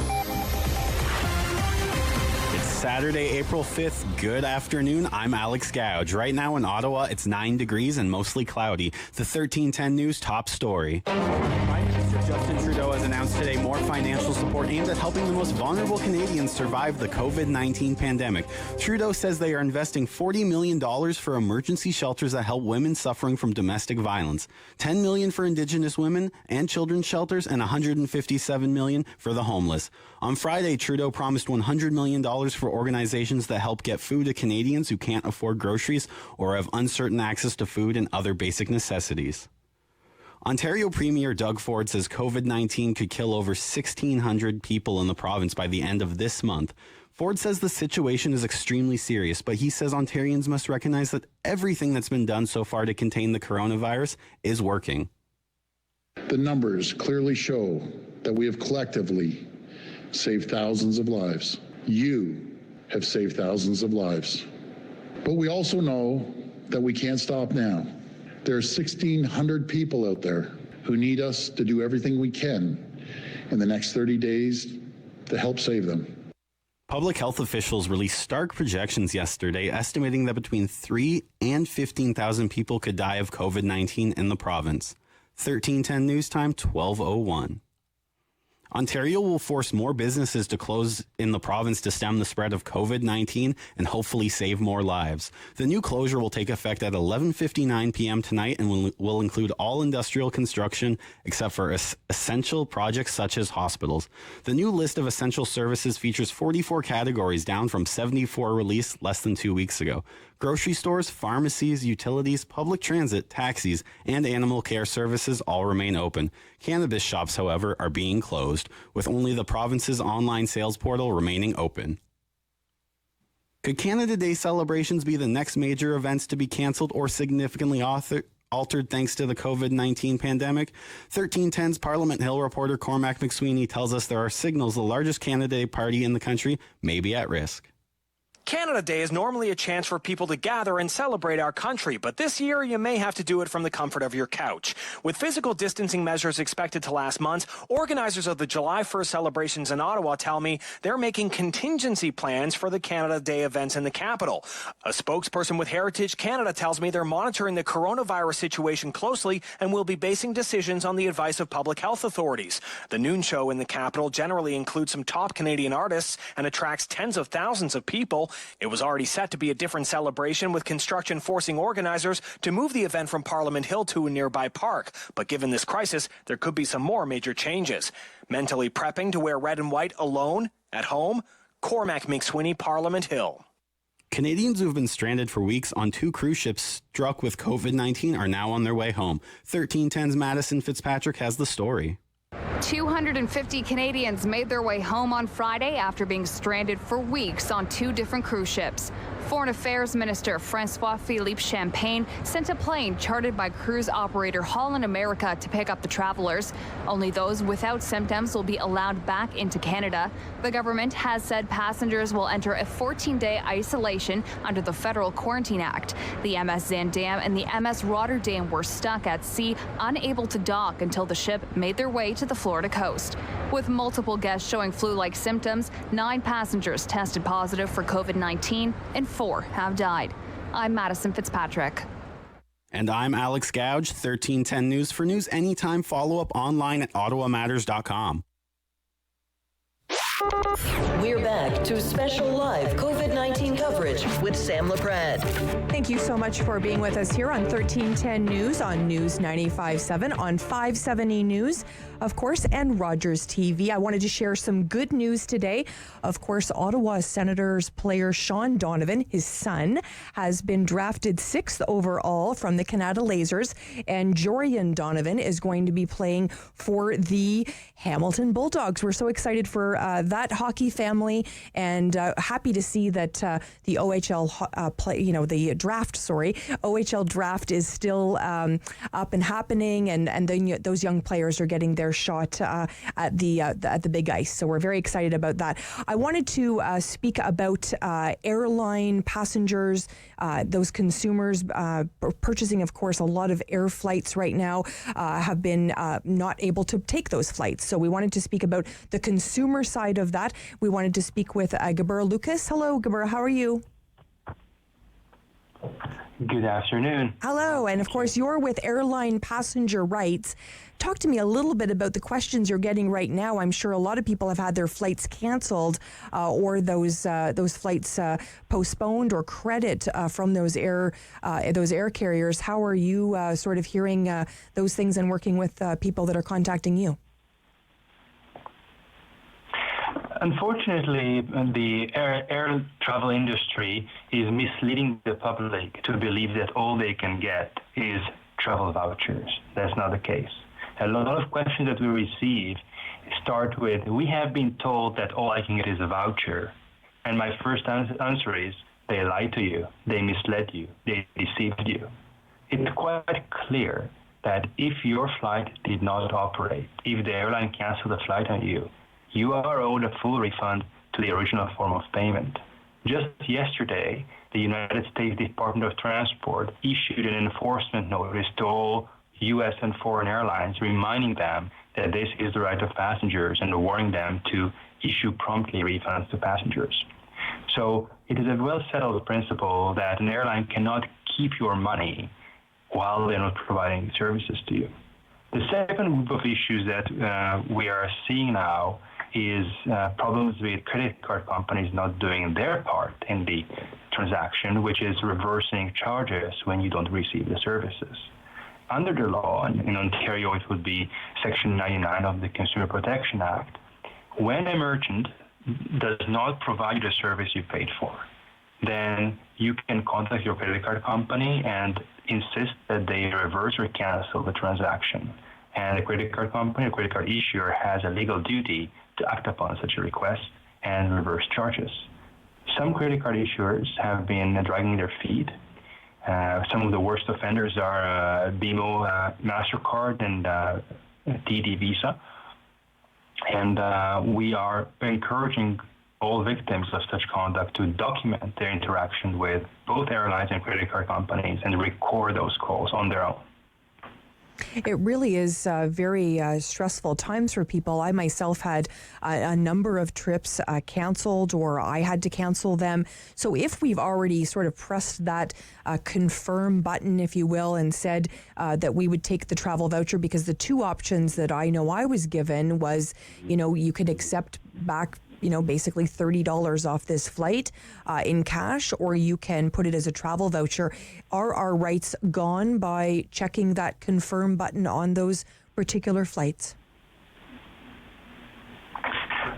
It's Saturday, April 5th. Good afternoon. I'm Alex Gouge. Right now in Ottawa, it's 9 degrees and mostly cloudy. The 1310 News top story. Prime Minister Justin Trudeau has announced today more financial support aimed at helping the most vulnerable Canadians survive the COVID-19 pandemic. Trudeau says they are investing $40 million for emergency shelters that help women suffering from domestic violence, $10 million for Indigenous women and children's shelters, and $157 million for the homeless. On Friday, Trudeau promised $100 million for organizations that help get food to Canadians who can't afford groceries or have uncertain access to food and other basic necessities. Ontario Premier Doug Ford says COVID-19 could kill over 1,600 people in the province by the end of this month. Ford says the situation is extremely serious, but he says Ontarians must recognize that everything that's been done so far to contain the coronavirus is working. The numbers clearly show that we have collectively saved thousands of lives. You have saved thousands of lives. But we also know that we can't stop now. There are 1,600 people out there who need us to do everything we can in the next 30 days to help save them. Public health officials released stark projections yesterday, estimating that between 3,000 and 15,000 people could die of COVID-19 in the province. 1310 News Time, 12:01. Ontario will force more businesses to close in the province to stem the spread of COVID-19 and hopefully save more lives. The new closure will take effect at 11:59 p.m. tonight and will include all industrial construction except for essential projects such as hospitals. The new list of essential services features 44 categories, down from 74 released less than 2 weeks ago. Grocery stores, pharmacies, utilities, public transit, taxis, and animal care services all remain open. Cannabis shops, however, are being closed, with only the province's online sales portal remaining open. Could Canada Day celebrations be the next major events to be canceled or significantly altered thanks to the COVID-19 pandemic? 1310's Parliament Hill reporter Cormac McSweeney tells us there are signals the largest Canada Day party in the country may be at risk. Canada Day is normally a chance for people to gather and celebrate our country, but this year you may have to do it from the comfort of your couch. With physical distancing measures expected to last months, organizers of the July 1st celebrations in Ottawa tell me they're making contingency plans for the Canada Day events in the capital. A spokesperson with Heritage Canada tells me they're monitoring the coronavirus situation closely and will be basing decisions on the advice of public health authorities. The noon show in the capital generally includes some top Canadian artists and attracts tens of thousands of people. It was already set to be a different celebration, with construction forcing organizers to move the event from Parliament Hill to a nearby park. But given this crisis, there could be some more major changes. Mentally prepping to wear red and white alone, at home? Cormac McSweeney, Parliament Hill. Canadians who have been stranded for weeks on 2 cruise ships struck with COVID-19 are now on their way home. 1310's Madison Fitzpatrick has the story. 250 Canadians made their way home on Friday after being stranded for weeks on 2 different cruise ships. Foreign Affairs Minister Francois-Philippe Champagne sent a plane chartered by cruise operator Holland America to pick up the travelers. Only those without symptoms will be allowed back into Canada. The government has said passengers will enter a 14-day isolation under the Federal Quarantine Act. The MS Zaandam and the MS Rotterdam were stuck at sea, unable to dock until the ship made their way to the Florida coast. With multiple guests showing flu-like symptoms, 9 passengers tested positive for COVID-19 and 4 have died. I'm Madison Fitzpatrick. And I'm Alex Gouge, 1310 News. For news anytime, follow up online at ottawamatters.com. We're back to special live COVID-19 coverage with Sam Laprade. Thank you so much for being with us here on 1310 News, on News 95.7, on 570 News, of course, and Rogers TV. I wanted to share some good news today. Of course, Ottawa Senators player Sean Donovan, his son, has been drafted 6th overall from the Canada Lasers, and Jorian Donovan is going to be playing for the Hamilton Bulldogs. We're so excited for that hockey family, and happy to see that the OHL OHL draft is still up and happening, and then those young players are getting their shot at the big ice. So we're very excited about that. I wanted to speak about airline passengers, those consumers purchasing, of course, a lot of air flights right now have been not able to take those flights. So we wanted to speak about the consumer side of that. We wanted to speak with Gabor Lucas. Hello, Gabor. How are you? Good afternoon. Hello. And of course, you're with Airline Passenger Rights. Talk to me a little bit about the questions you're getting right now. I'm sure a lot of people have had their flights canceled or those flights postponed or credit from those air carriers. How are you sort of hearing those things and working with people that are contacting you? Unfortunately, the air travel industry is misleading the public to believe that all they can get is travel vouchers. That's not the case. A lot of questions that we receive start with, we have been told that all I can get is a voucher. And my first answer is, they lied to you, they misled you, they deceived you. It's quite clear that if your flight did not operate, if the airline canceled the flight on you, you are owed a full refund to the original form of payment. Just yesterday, the United States Department of Transport issued an enforcement notice to all U.S. and foreign airlines, reminding them that this is the right of passengers and warning them to issue promptly refunds to passengers. So it is a well-settled principle that an airline cannot keep your money while they're not providing services to you. The second group of issues that we are seeing now is problems with credit card companies not doing their part in the transaction, which is reversing charges when you don't receive the services. Under the law, in Ontario it would be Section 99 of the Consumer Protection Act, when a merchant does not provide you the service you paid for, then you can contact your credit card company and insist that they reverse or cancel the transaction. And the credit card company or credit card issuer has a legal duty to act upon such a request and reverse charges. Some credit card issuers have been dragging their feet. Some of the worst offenders are BMO MasterCard and TD Visa. And we are encouraging all victims of such conduct to document their interaction with both airlines and credit card companies and record those calls on their own. It really is very stressful times for people. I myself had a number of trips canceled, or I had to cancel them. So if we've already sort of pressed that confirm button, if you will, and said that we would take the travel voucher, because the two options that I know I was given was, you could accept back basically $30 off this flight in cash, or you can put it as a travel voucher. Are our rights gone by checking that confirm button on those particular flights?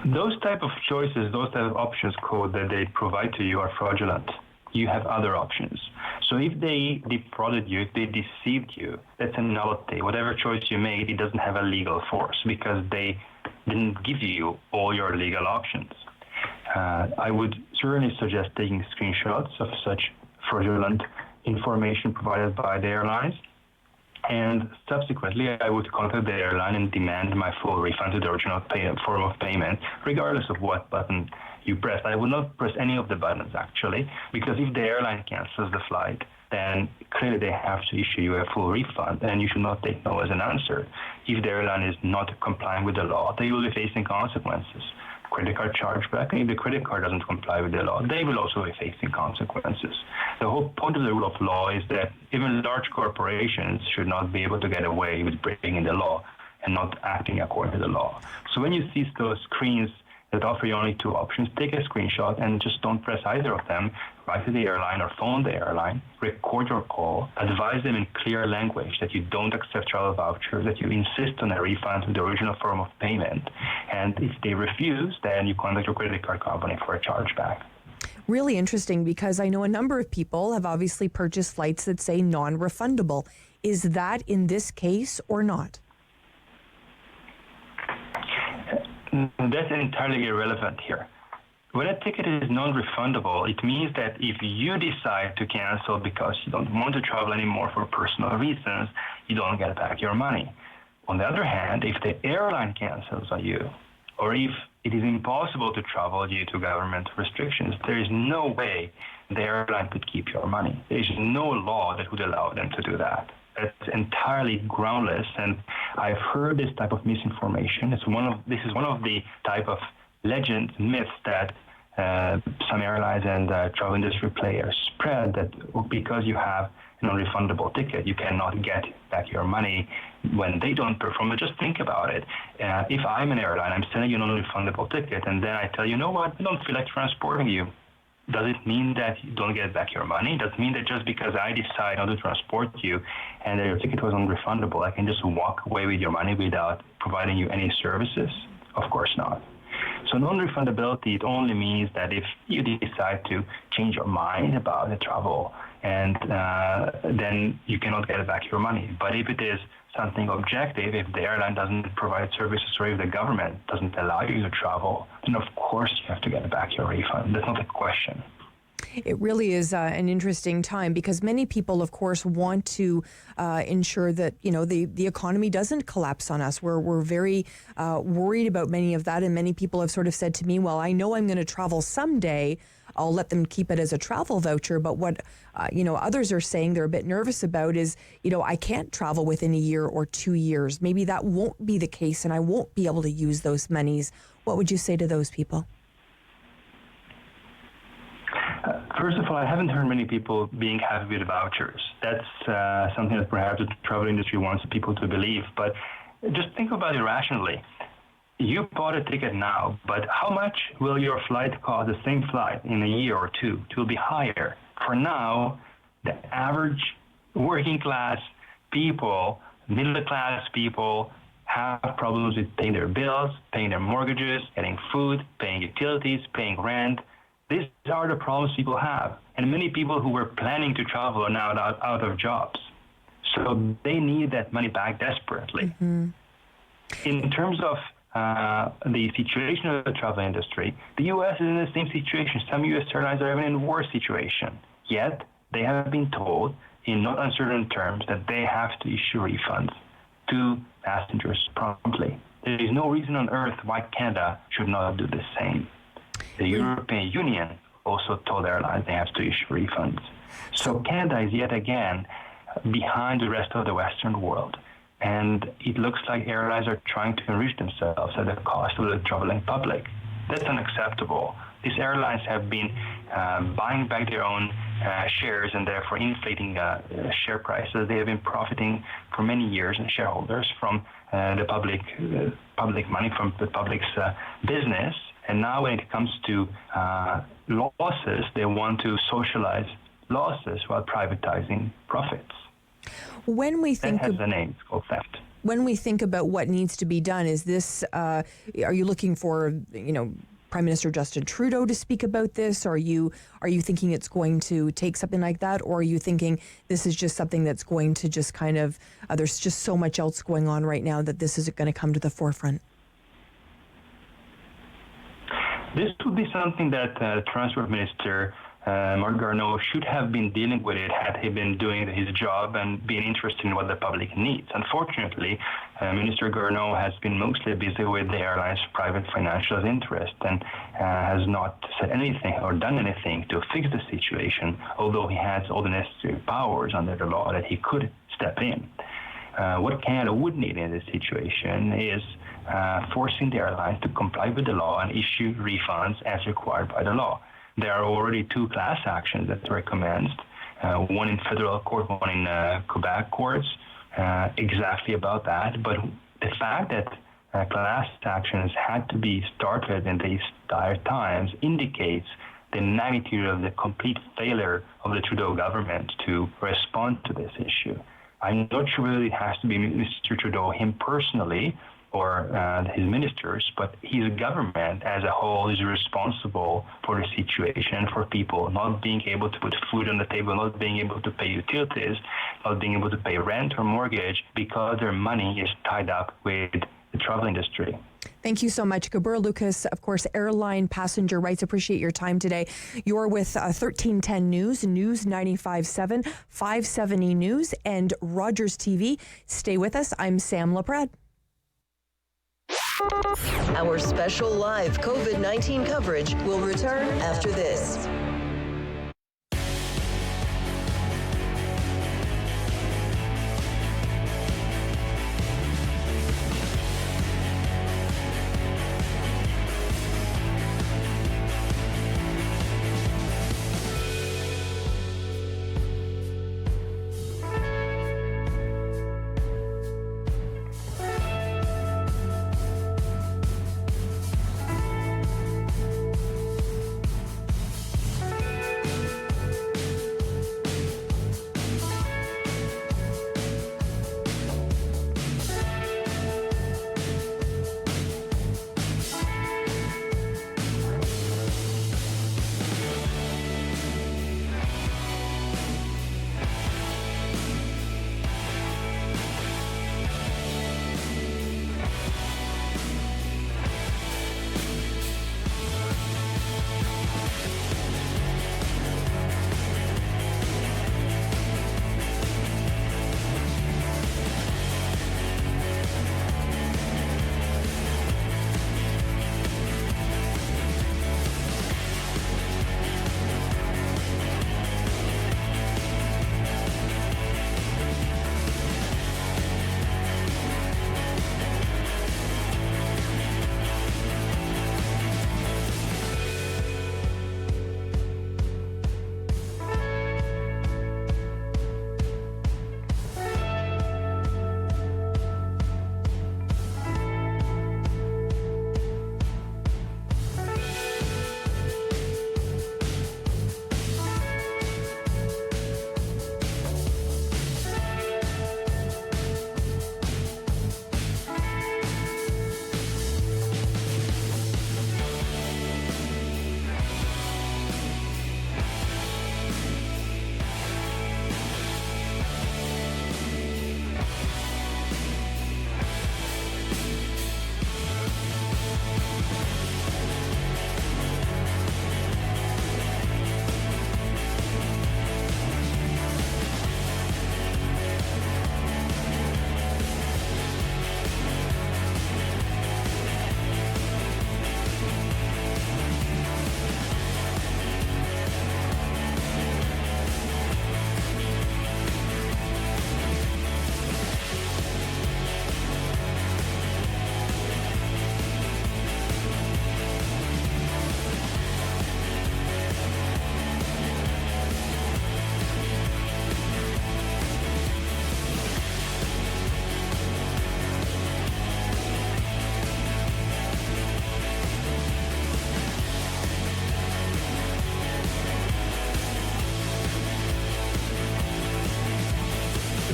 Those type of choices, those type of options code that they provide to you are fraudulent. You have other options. So if they defrauded you, if they deceived you, that's a nullity. Whatever choice you made, it doesn't have a legal force because they didn't give you all your legal options. I would certainly suggest taking screenshots of such fraudulent information provided by the airlines. And subsequently, I would contact the airline and demand my full refund to the original form of payment, regardless of what button you pressed. I would not press any of the buttons, actually, because if the airline cancels the flight, then clearly they have to issue you a full refund, and you should not take no as an answer. If the airline is not complying with the law, they will be facing consequences. Credit card chargeback, and if the credit card doesn't comply with the law, they will also be facing consequences. The whole point of the rule of law is that even large corporations should not be able to get away with breaking the law and not acting according to the law. So when you see those screens that offer you only two options, take a screenshot and just don't press either of them. Write to the airline or phone the airline, record your call, advise them in clear language that you don't accept travel vouchers, that you insist on a refund to the original form of payment. And if they refuse, then you contact your credit card company for a chargeback. Really interesting, because I know a number of people have obviously purchased flights that say non-refundable. Is that in this case or not? That's entirely irrelevant here. When a ticket is non-refundable, it means that if you decide to cancel because you don't want to travel anymore for personal reasons, you don't get back your money. On the other hand, if the airline cancels on you, or if it is impossible to travel due to government restrictions, there is no way the airline could keep your money. There is no law that would allow them to do that. That's entirely groundless, and I've heard this type of misinformation. This is one of the type of legends, myths that some airlines and travel industry players spread, that because you have a non-refundable ticket, you cannot get back your money when they don't perform. But just think about it. If I'm an airline, I'm selling you a non-refundable ticket, and then I tell you know what, I don't feel like transporting you. Does it mean that you don't get back your money? Does it mean that just because I decide not to transport you and that your ticket was non-refundable, I can just walk away with your money without providing you any services? Of course not. So non-refundability, it only means that if you decide to change your mind about the travel, and then you cannot get back your money. But if it is something objective, if the airline doesn't provide services or if the government doesn't allow you to travel, then of course you have to get back your refund. That's not a question. It really is an interesting time because many people, of course, want to ensure that, you know, the economy doesn't collapse on us. We're very worried about many of that. And many people have sort of said to me, well, I know I'm going to travel someday. I'll let them keep it as a travel voucher. But what, others are saying they're a bit nervous about is, I can't travel within a year or 2 years. Maybe that won't be the case and I won't be able to use those monies. What would you say to those people? First of all, I haven't heard many people being happy with vouchers. That's something that perhaps the travel industry wants people to believe. But just think about it rationally. You bought a ticket now, but how much will your flight cost, the same flight, in a year or two? It will be higher. For now, the average working class people, middle class people, have problems with paying their bills, paying their mortgages, getting food, paying utilities, paying rent. These are the problems people have. And many people who were planning to travel are now out of jobs. So they need that money back desperately. Mm-hmm. In terms of the situation of the travel industry, the U.S. is in the same situation. Some U.S. airlines are even in a worse situation. Yet they have been told in not uncertain terms that they have to issue refunds to passengers promptly. There is no reason on earth why Canada should not do the same. The European Union also told airlines they have to issue refunds. So Canada is yet again behind the rest of the Western world. And it looks like airlines are trying to enrich themselves at the cost of the traveling public. That's unacceptable. These airlines have been buying back their own shares and therefore inflating share prices. They have been profiting for many years, and shareholders from the public money, from the public's business. And now when it comes to losses, they want to socialize losses while privatizing profits. When we think that has a name, it's called theft. When we think about what needs to be done, is this, are you looking for, Prime Minister Justin Trudeau to speak about this? Are you thinking it's going to take something like that? Or are you thinking this is just something that's going to just kind of, there's just so much else going on right now that this isn't going to come to the forefront? This would be something that the Transport Minister, Marc Garneau, should have been dealing with it had he been doing his job and being interested in what the public needs. Unfortunately, Minister Garneau has been mostly busy with the airline's private financial interest and has not said anything or done anything to fix the situation, although he has all the necessary powers under the law that he could step in. What Canada would need in this situation is forcing the airlines to comply with the law and issue refunds as required by the law. There are already 2 class actions that were commenced, one in federal court, one in Quebec courts, exactly about that. But the fact that class actions had to be started in these dire times indicates the magnitude of the complete failure of the Trudeau government to respond to this issue. I'm not sure whether it has to be Mr. Trudeau, him personally, or his ministers, but his government as a whole is responsible for the situation, for people not being able to put food on the table, not being able to pay utilities, not being able to pay rent or mortgage because their money is tied up with the travel industry. Thank you so much. Gabor Lucas, of course, airline passenger rights. Appreciate your time today. You're with 1310 News, News 95.7, 570 News, and Rogers TV. Stay with us. I'm Sam Laprade. Our special live COVID-19 coverage will return after this.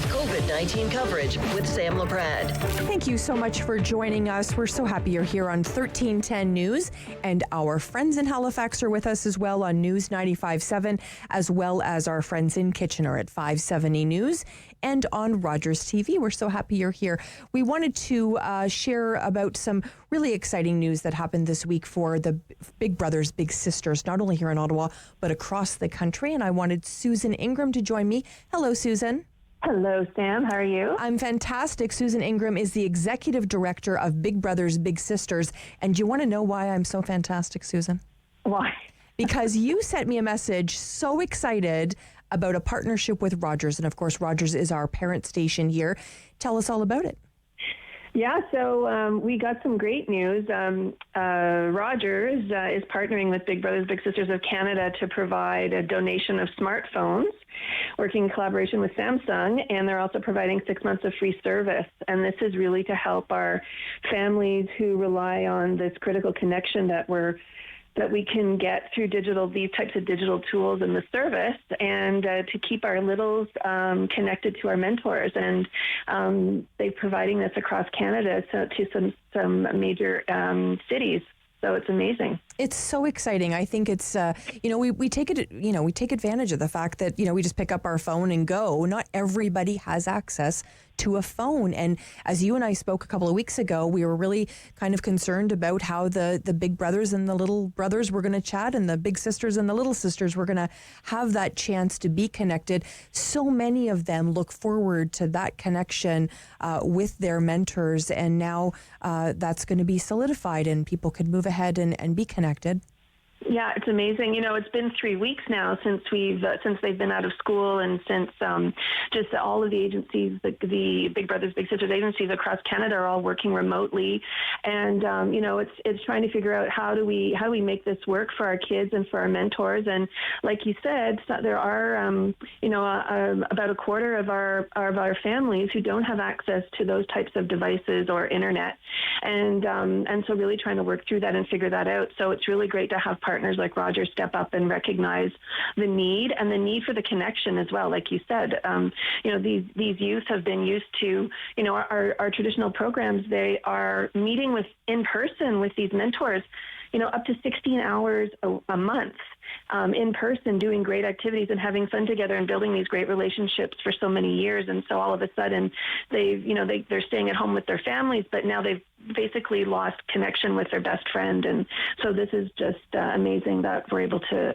COVID-19 coverage with Sam Laprade. Thank you so much for joining us. We're so happy you're here on 1310 News, and our friends in Halifax are with us as well on News 95.7, as well as our friends in Kitchener at 570 News and on Rogers TV. We're so happy you're here. We wanted to share about some really exciting news that happened this week for the Big Brothers, Big Sisters, not only here in Ottawa, but across the country. And I wanted Susan Ingram to join me. Hello, Susan. Hello, Sam. How are you? I'm fantastic. Susan Ingram is the executive director of Big Brothers, Big Sisters. And you want to know why I'm so fantastic, Susan? Why? Because you sent me a message so excited about a partnership with Rogers. And of course, Rogers is our parent station here. Tell us all about it. Yeah, so we got some great news. Rogers is partnering with Big Brothers Big Sisters of Canada to provide a donation of smartphones, working in collaboration with Samsung, and they're also providing 6 months of free service. And this is really to help our families who rely on this critical connection that we can get through these types of digital tools and the service, and to keep our littles connected to our mentors. And they're providing this across Canada to some major cities. So it's amazing. It's so exciting. I think it's, we take it, we take advantage of the fact that, we just pick up our phone and go. Not everybody has access to a phone. And as you and I spoke a couple of weeks ago, we were really kind of concerned about how the big brothers and the little brothers were going to chat, and the big sisters and the little sisters were going to have that chance to be connected. So many of them look forward to that connection with their mentors. And now that's going to be solidified and people could move ahead and be connected. Yeah, it's amazing. It's been 3 weeks now since they've been out of school, and since just all of the agencies, the Big Brothers Big Sisters agencies across Canada are all working remotely, and it's trying to figure out how do we make this work for our kids and for our mentors. And like you said, there are about a quarter of our families who don't have access to those types of devices or internet, and so really trying to work through that and figure that out. So it's really great to have partners like Roger step up and recognize the need for the connection as well. Like you said, these youth have been used to, our traditional programs. They are meeting in person with these mentors, up to 16 hours a month. In person, doing great activities and having fun together and building these great relationships for so many years. And so all of a sudden they're staying at home with their families, but now they've basically lost connection with their best friend. And so this is just amazing that we're able to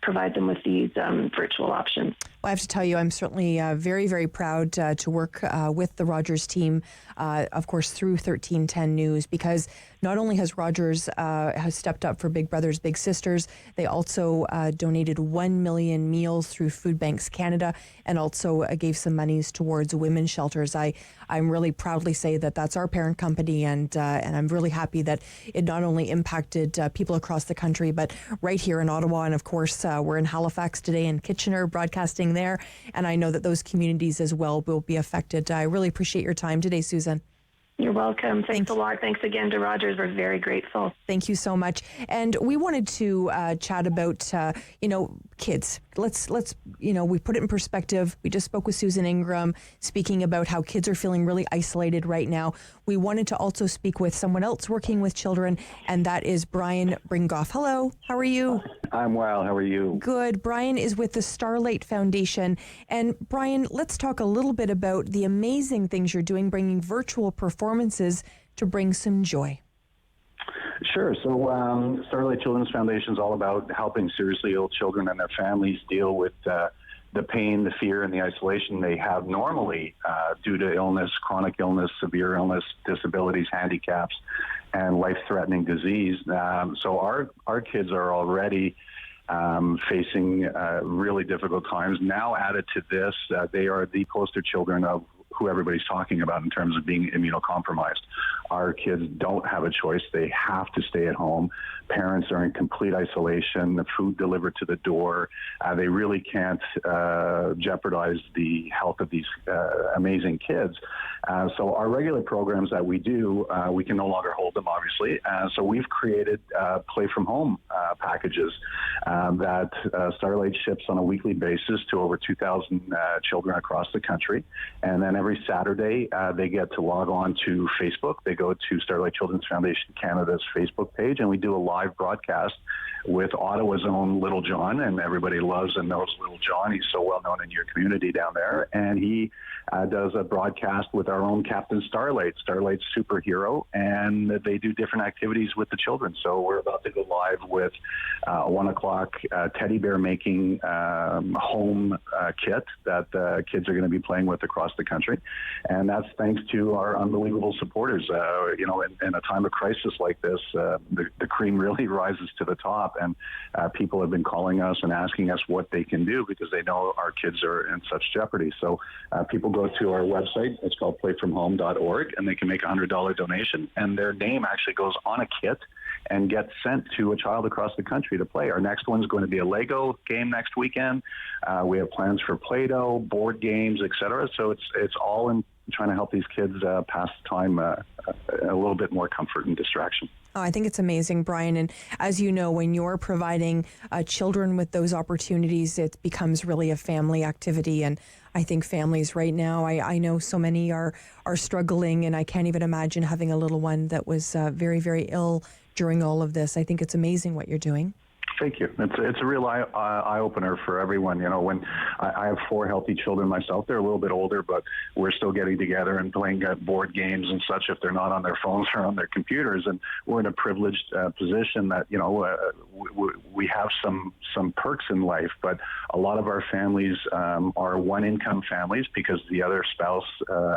provide them with these virtual options. Well, I have to tell you, I'm certainly very, very proud to work with the Rogers team, of course, through 1310 News, because not only has Rogers has stepped up for Big Brothers Big Sisters, they also donated 1 million meals through Food Banks Canada, and also gave some monies towards women's shelters. I'm really proudly say that that's our parent company, and I'm really happy that it not only impacted people across the country, but right here in Ottawa, and of course we're in Halifax today and Kitchener broadcasting there, and I know that those communities as well will be affected. I really appreciate your time today, Susan. You're welcome. Thanks a lot. Thanks again to Rogers. We're very grateful. Thank you so much. And we wanted to chat about, kids. Let's we put it in perspective. We just spoke with Susan Ingram speaking about how kids are feeling really isolated right now. We wanted to also speak with someone else working with children, and that is Brian Bringoff. Hello, how are you? I'm well. How are you? Good. Brian is with the Starlight Foundation. And Brian, let's talk a little bit about the amazing things you're doing, bringing virtual performances to bring some joy. Sure. So Starlight Children's Foundation is all about helping seriously ill children and their families deal with the pain, the fear, and the isolation they have normally due to illness, chronic illness, severe illness, disabilities, handicaps, and life-threatening disease. So our kids are already facing really difficult times. Now added to this, they are the poster children of who everybody's talking about in terms of being immunocompromised. Our kids don't have a choice. They have to stay at home. Parents are in complete isolation, the food delivered to the door. They really can't jeopardize the health of these amazing kids. So our regular programs that we do, we can no longer hold them, obviously. So we've created play from home packages that Starlight ships on a weekly basis to over 2,000 children across the country. And then every Saturday, they get to log on to Facebook. They go to Starlight Children's Foundation Canada's Facebook page, and we do a live broadcast with Ottawa's own Little John, and everybody loves and knows Little John. He's so well known in your community down there, and he does a broadcast with our own Captain Starlight's superhero, and they do different activities with the children. So we're about to go live with a 1 o'clock teddy bear making home kit that kids are going to be playing with across the country, and that's thanks to our unbelievable supporters. In a time of crisis like this, the cream really rises to the top, and people have been calling us and asking us what they can do because they know our kids are in such jeopardy. So people go to our website. It's called playfromhome.org, and they can make a $100 donation, and their name actually goes on a kit and gets sent to a child across the country to play. Our next one's going to be a Lego game next weekend. We have plans for Play-Doh, board games, etc. So it's all in trying to help these kids pass the time a little bit more comfort and distraction. Oh, I think it's amazing, Brian. And as you know, when you're providing children with those opportunities, it becomes really a family activity. And I think families right now, I know so many are struggling, and I can't even imagine having a little one that was very, very ill during all of this. I think it's amazing what you're doing. Thank you. It's a real eye opener for everyone. You know, when I have 4 healthy children myself, they're a little bit older, but we're still getting together and playing board games and such if they're not on their phones or on their computers. And we're in a privileged position that, you know, we have some perks in life, but a lot of our families are one-income families because the other spouse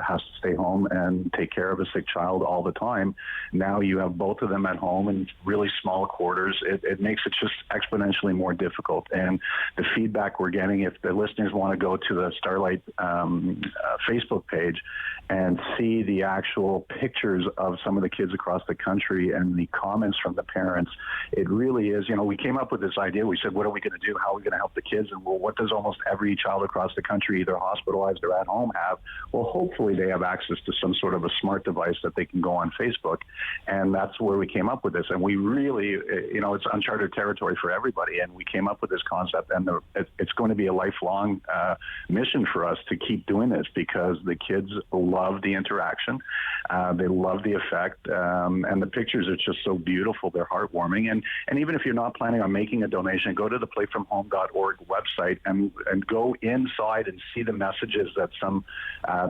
has to stay home and take care of a sick child all the time. Now you have both of them at home in really small quarters. It makes it just exponentially more difficult. And the feedback we're getting, if the listeners want to go to the Starlight Facebook page and see the actual pictures of some of the kids across the country and the comments from the parents, it really is, you know, we came up with this idea. We said, what are we going to do? How are we going to help the kids? And well, what does almost every child across the country, either hospitalized or at home, have? Well, hopefully they have access to some sort of a smart device that they can go on Facebook. And that's where we came up with this. And we really, you know, it's uncharted territory for everybody. And we came up with this concept, and it's going to be a lifelong mission for us to keep doing this because the kids love the interaction. They love the effect. And the pictures are just so beautiful. They're heartwarming. And even if you're not planning on making a donation, go to the playfromhome.org website and go inside and see the messages that some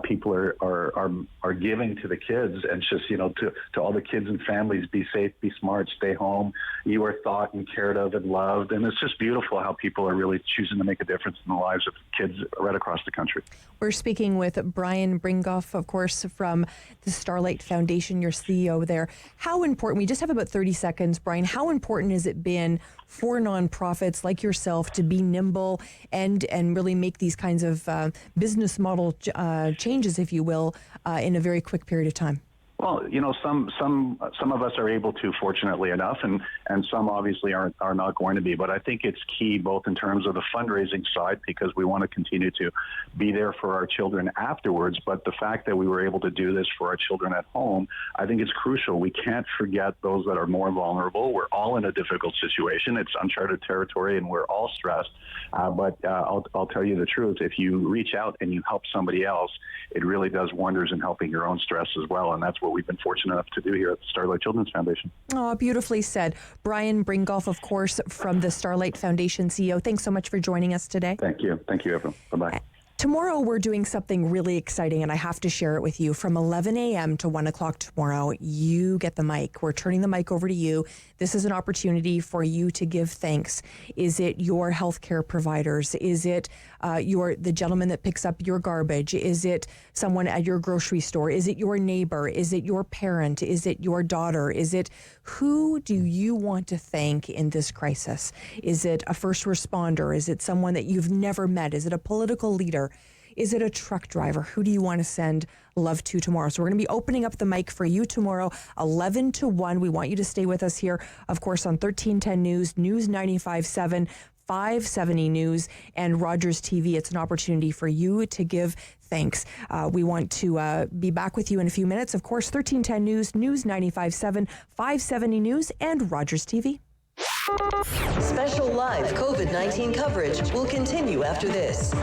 people are giving to the kids. And just, you know, to all the kids and families, be safe, be smart, stay home. You are thought and cared of and loved. And it's just beautiful how people are really choosing to make a difference in the lives of kids right across the country. We're speaking with Brian Bringoff, of course, from the Starlight Foundation, your CEO there. How important, we just have about 30 seconds, Brian, how important has it been for nonprofits like yourself to be nimble and really make these kinds of business model changes, if you will, in a very quick period of time? Well, you know, some of us are able to, fortunately enough, and some obviously are not going to be. But I think it's key both in terms of the fundraising side, because we want to continue to be there for our children afterwards. But the fact that we were able to do this for our children at home, I think it's crucial. We can't forget those that are more vulnerable. We're all in a difficult situation. It's uncharted territory, and we're all stressed. But I'll tell you the truth. If you reach out and you help somebody else, it really does wonders in helping your own stress as well. And that's what we've been fortunate enough to do here at the Starlight Children's Foundation. Oh, beautifully said. Brian Bringoff, of course, from the Starlight Foundation CEO. Thanks so much for joining us today. Thank you. Thank you, everyone. Bye-bye. Tomorrow, we're doing something really exciting, and I have to share it with you. From 11 a.m. to 1 o'clock tomorrow, you get the mic. We're turning the mic over to you. This is an opportunity for you to give thanks. Is it your healthcare providers? Is it the gentleman that picks up your garbage? Is it someone at your grocery store? Is it your neighbor? Is it your parent? Is it your daughter? Is it who do you want to thank in this crisis? Is it a first responder? Is it someone that you've never met? Is it a political leader? Is it a truck driver? Who do you want to send love to tomorrow? So we're going to be opening up the mic for you tomorrow, 11 to 1. We want you to stay with us here, of course, on 1310 News, News 95.7, 570 News, and Rogers TV. It's an opportunity for you to give thanks. We want to be back with you in a few minutes. Of course, 1310 News, News 95.7, 570 News, and Rogers TV. Special live COVID-19 coverage will continue after this.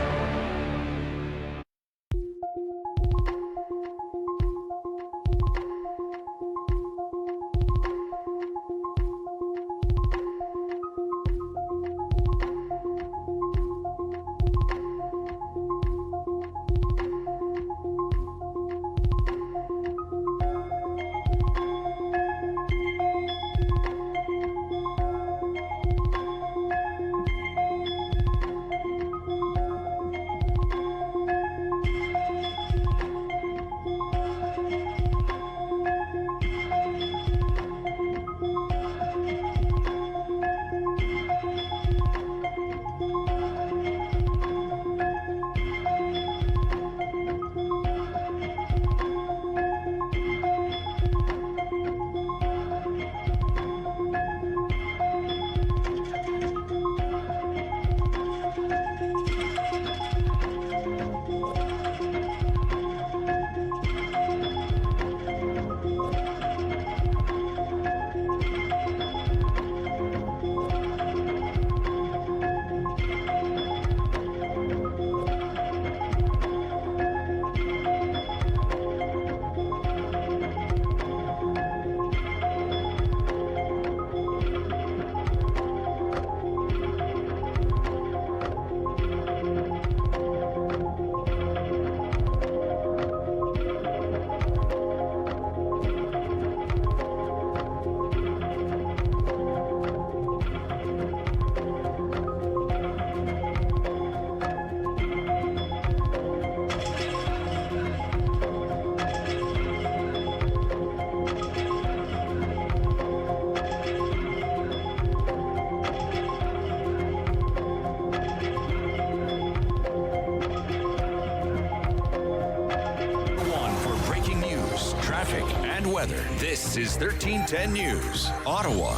weather. This is 1310 News, Ottawa.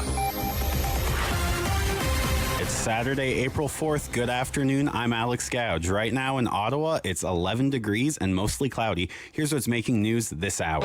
It's Saturday, April 4th. Good afternoon. I'm Alex Gouge. Right now in Ottawa, it's 11 degrees and mostly cloudy. Here's what's making news this hour.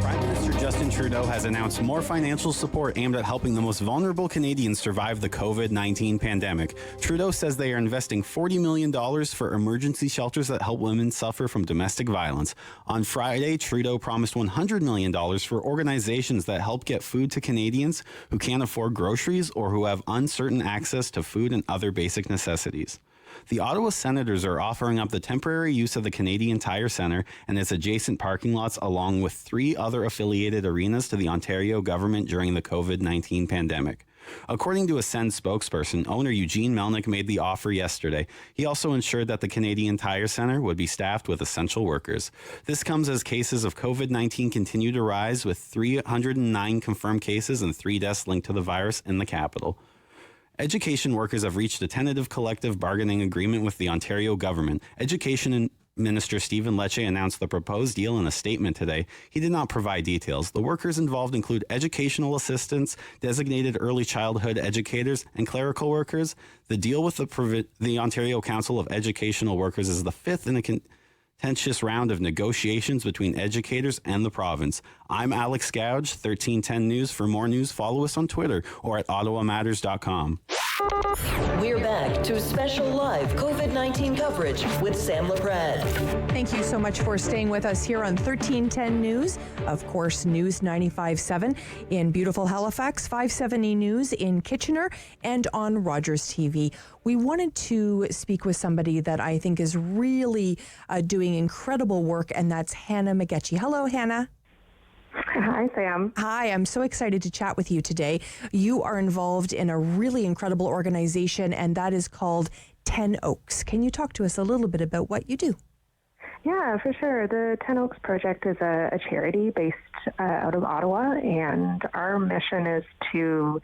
Prime Minister Justin Trudeau has announced more financial support aimed at helping the most vulnerable Canadians survive the COVID-19 pandemic. Trudeau says they are investing $40 million for emergency shelters that help women suffer from domestic violence. On Friday, Trudeau promised $100 million for organizations that help get food to Canadians who can't afford groceries or who have uncertain access to food and other basic necessities. The Ottawa Senators are offering up the temporary use of the Canadian Tire Centre and its adjacent parking lots, along with 3 other affiliated arenas, to the Ontario government during the COVID-19 pandemic. According to a Sen spokesperson, owner Eugene Melnick made the offer yesterday. He also ensured that the Canadian Tire Centre would be staffed with essential workers. This comes as cases of COVID-19 continue to rise, with 309 confirmed cases and 3 deaths linked to the virus in the capital. Education workers have reached a tentative collective bargaining agreement with the Ontario government. Education Minister Stephen Lecce announced the proposed deal in a statement today. He did not provide details. The workers involved include educational assistants, designated early childhood educators, and clerical workers. The deal with the Ontario Council of Educational Workers is the 5th in a contentious round of negotiations between educators and the province. I'm Alex Gouge, 1310 News. For more news, follow us on Twitter or at ottawamatters.com. We're back to special live COVID-19 coverage with Sam Laprade. Thank you so much for staying with us here on 1310 News. Of course, News 95.7 in beautiful Halifax, 570 News in Kitchener, and on Rogers TV. We wanted to speak with somebody that I think is really doing incredible work, and that's Hannah McGetchie. Hello, Hannah. Hi, Sam. Hi, I'm so excited to chat with you today. You are involved in a really incredible organization, and that is called 10 Oaks. Can you talk to us a little bit about what you do? Yeah, for sure. The 10 Oaks Project is a charity based out of Ottawa, and our mission is to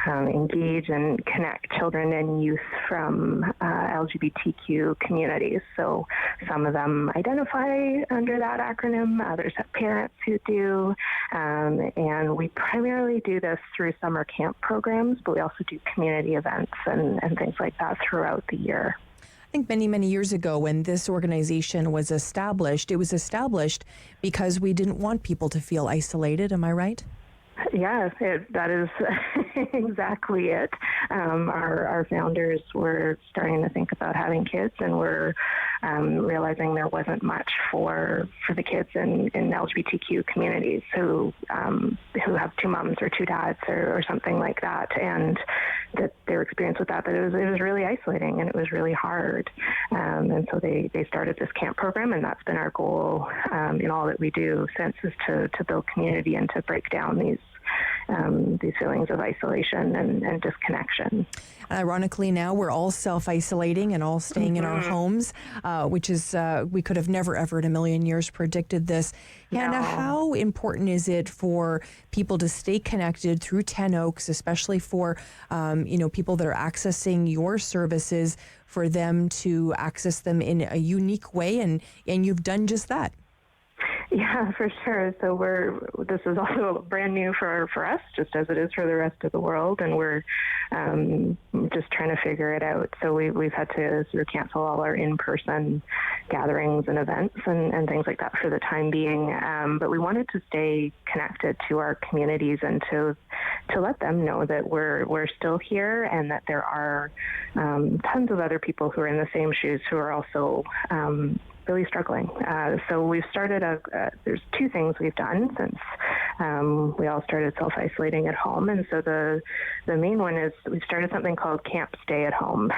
engage and connect children and youth from LGBTQ communities. So some of them identify under that acronym, others have parents who do, and we primarily do this through summer camp programs, but we also do community events and things like that throughout the year. I think many, many years ago when this organization was established, it was established because we didn't want people to feel isolated. Am I right? Yeah, that is exactly it. Our founders were starting to think about having kids, and were realizing there wasn't much for the kids in LGBTQ communities who have 2 moms or 2 dads or something like that, and that their experience with that it was really isolating and it was really hard. And so they started this camp program, and that's been our goal in all that we do since, is to build community and to break down these feelings of isolation and disconnection. Ironically, now we're all self-isolating and all staying in our homes, which is, we could have never, ever in a million years predicted this. No. Hannah, how important is it for people to stay connected through 10 Oaks, especially for, people that are accessing your services, for them to access them in a unique way, and you've done just that? Yeah, for sure. So this is also brand new for us, just as it is for the rest of the world, and we're just trying to figure it out. So we've had to sort of cancel all our in-person gatherings and events and things like that for the time being. But we wanted to stay connected to our communities and to let them know that we're still here, and that there are tons of other people who are in the same shoes who are also really struggling. So we've started there's 2 things we've done since we all started self-isolating at home. And so the main one is we've started something called Camp Stay at Home.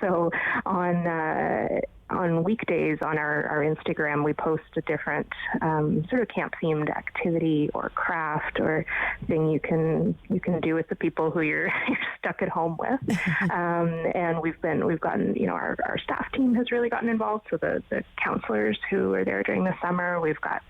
So on weekdays on our Instagram, we post a different sort of camp-themed activity or craft or thing you can do with the people who you're stuck at home with. And we've gotten, our staff team has really gotten involved. So the counselors who are there during the summer, we've got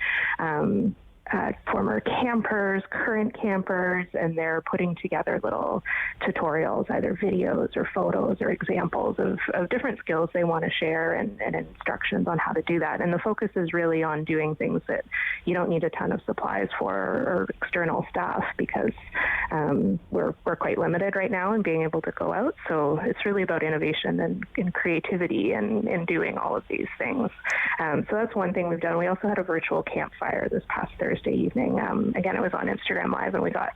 former campers, current campers, and they're putting together little tutorials, either videos or photos or examples of different skills they want to share and instructions on how to do that. And the focus is really on doing things that you don't need a ton of supplies for or external staff, because we're quite limited right now in being able to go out. So it's really about innovation and creativity and doing all of these things. So that's one thing we've done. We also had a virtual campfire this past Thursday evening. Again, it was on Instagram Live, and we got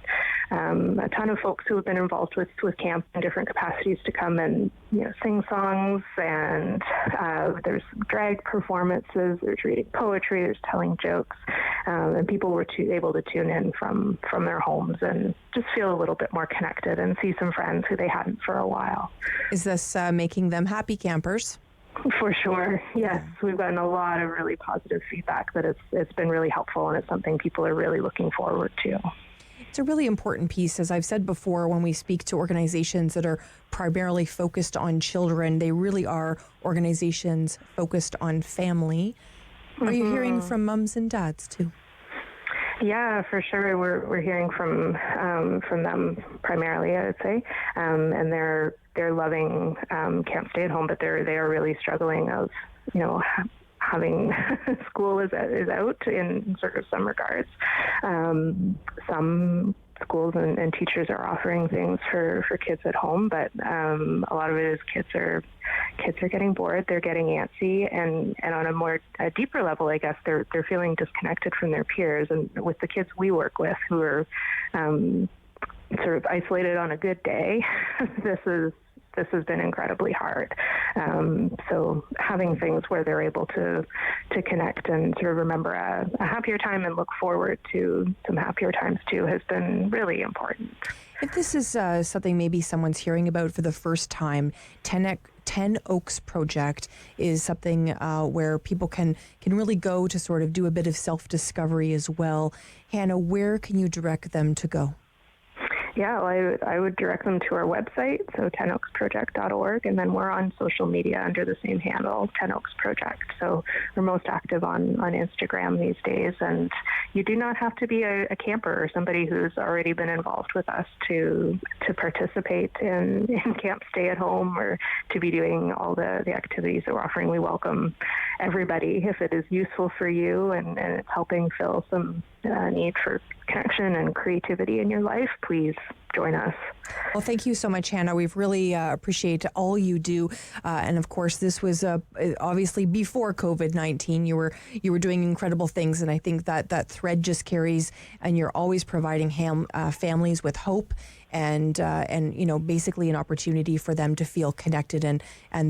a ton of folks who have been involved with camp in different capacities to come and sing songs, and there's drag performances, there's reading poetry, there's telling jokes, and people were able to tune in from their homes and just feel a little bit more connected and see some friends who they hadn't for a while. Is this making them happy campers? For sure, yes. We've gotten a lot of really positive feedback that it's been really helpful, and it's something people are really looking forward to. It's a really important piece. As I've said before, when we speak to organizations that are primarily focused on children, they really are organizations focused on family. Are you hearing from mums and dads too? Yeah, for sure. We're hearing from them primarily, I would say, and they're loving Camp Stay at Home, but they are really struggling of having school is out in sort of some regards. Some schools and teachers are offering things for kids at home, but a lot of it is kids are getting bored, they're getting antsy, and on a deeper level, I guess they're feeling disconnected from their peers. And with the kids we work with who are sort of isolated on a good day, this has been incredibly hard. So having things where they're able to connect and sort of remember a happier time and look forward to some happier times too has been really important. If this is something maybe someone's hearing about for the first time, 10 Oaks Project is something where people can really go to sort of do a bit of self-discovery as well. Hannah, where can you direct them to go? Yeah, well, I would direct them to our website, so 10oaksproject.org, and then we're on social media under the same handle, 10 Oaks Project. So we're most active on Instagram these days, and you do not have to be a camper or somebody who's already been involved with us to participate in Camp Stay at Home or to be doing all the activities that we're offering. We welcome everybody if it is useful for you and it's helping fill some need for connection and creativity in your life. Please join us. Well, thank you so much, Hannah. We've really appreciate all you do. And of course, this was obviously before COVID-19. You were doing incredible things, and I think that thread just carries. And you're always providing families with hope and basically an opportunity for them to feel connected, and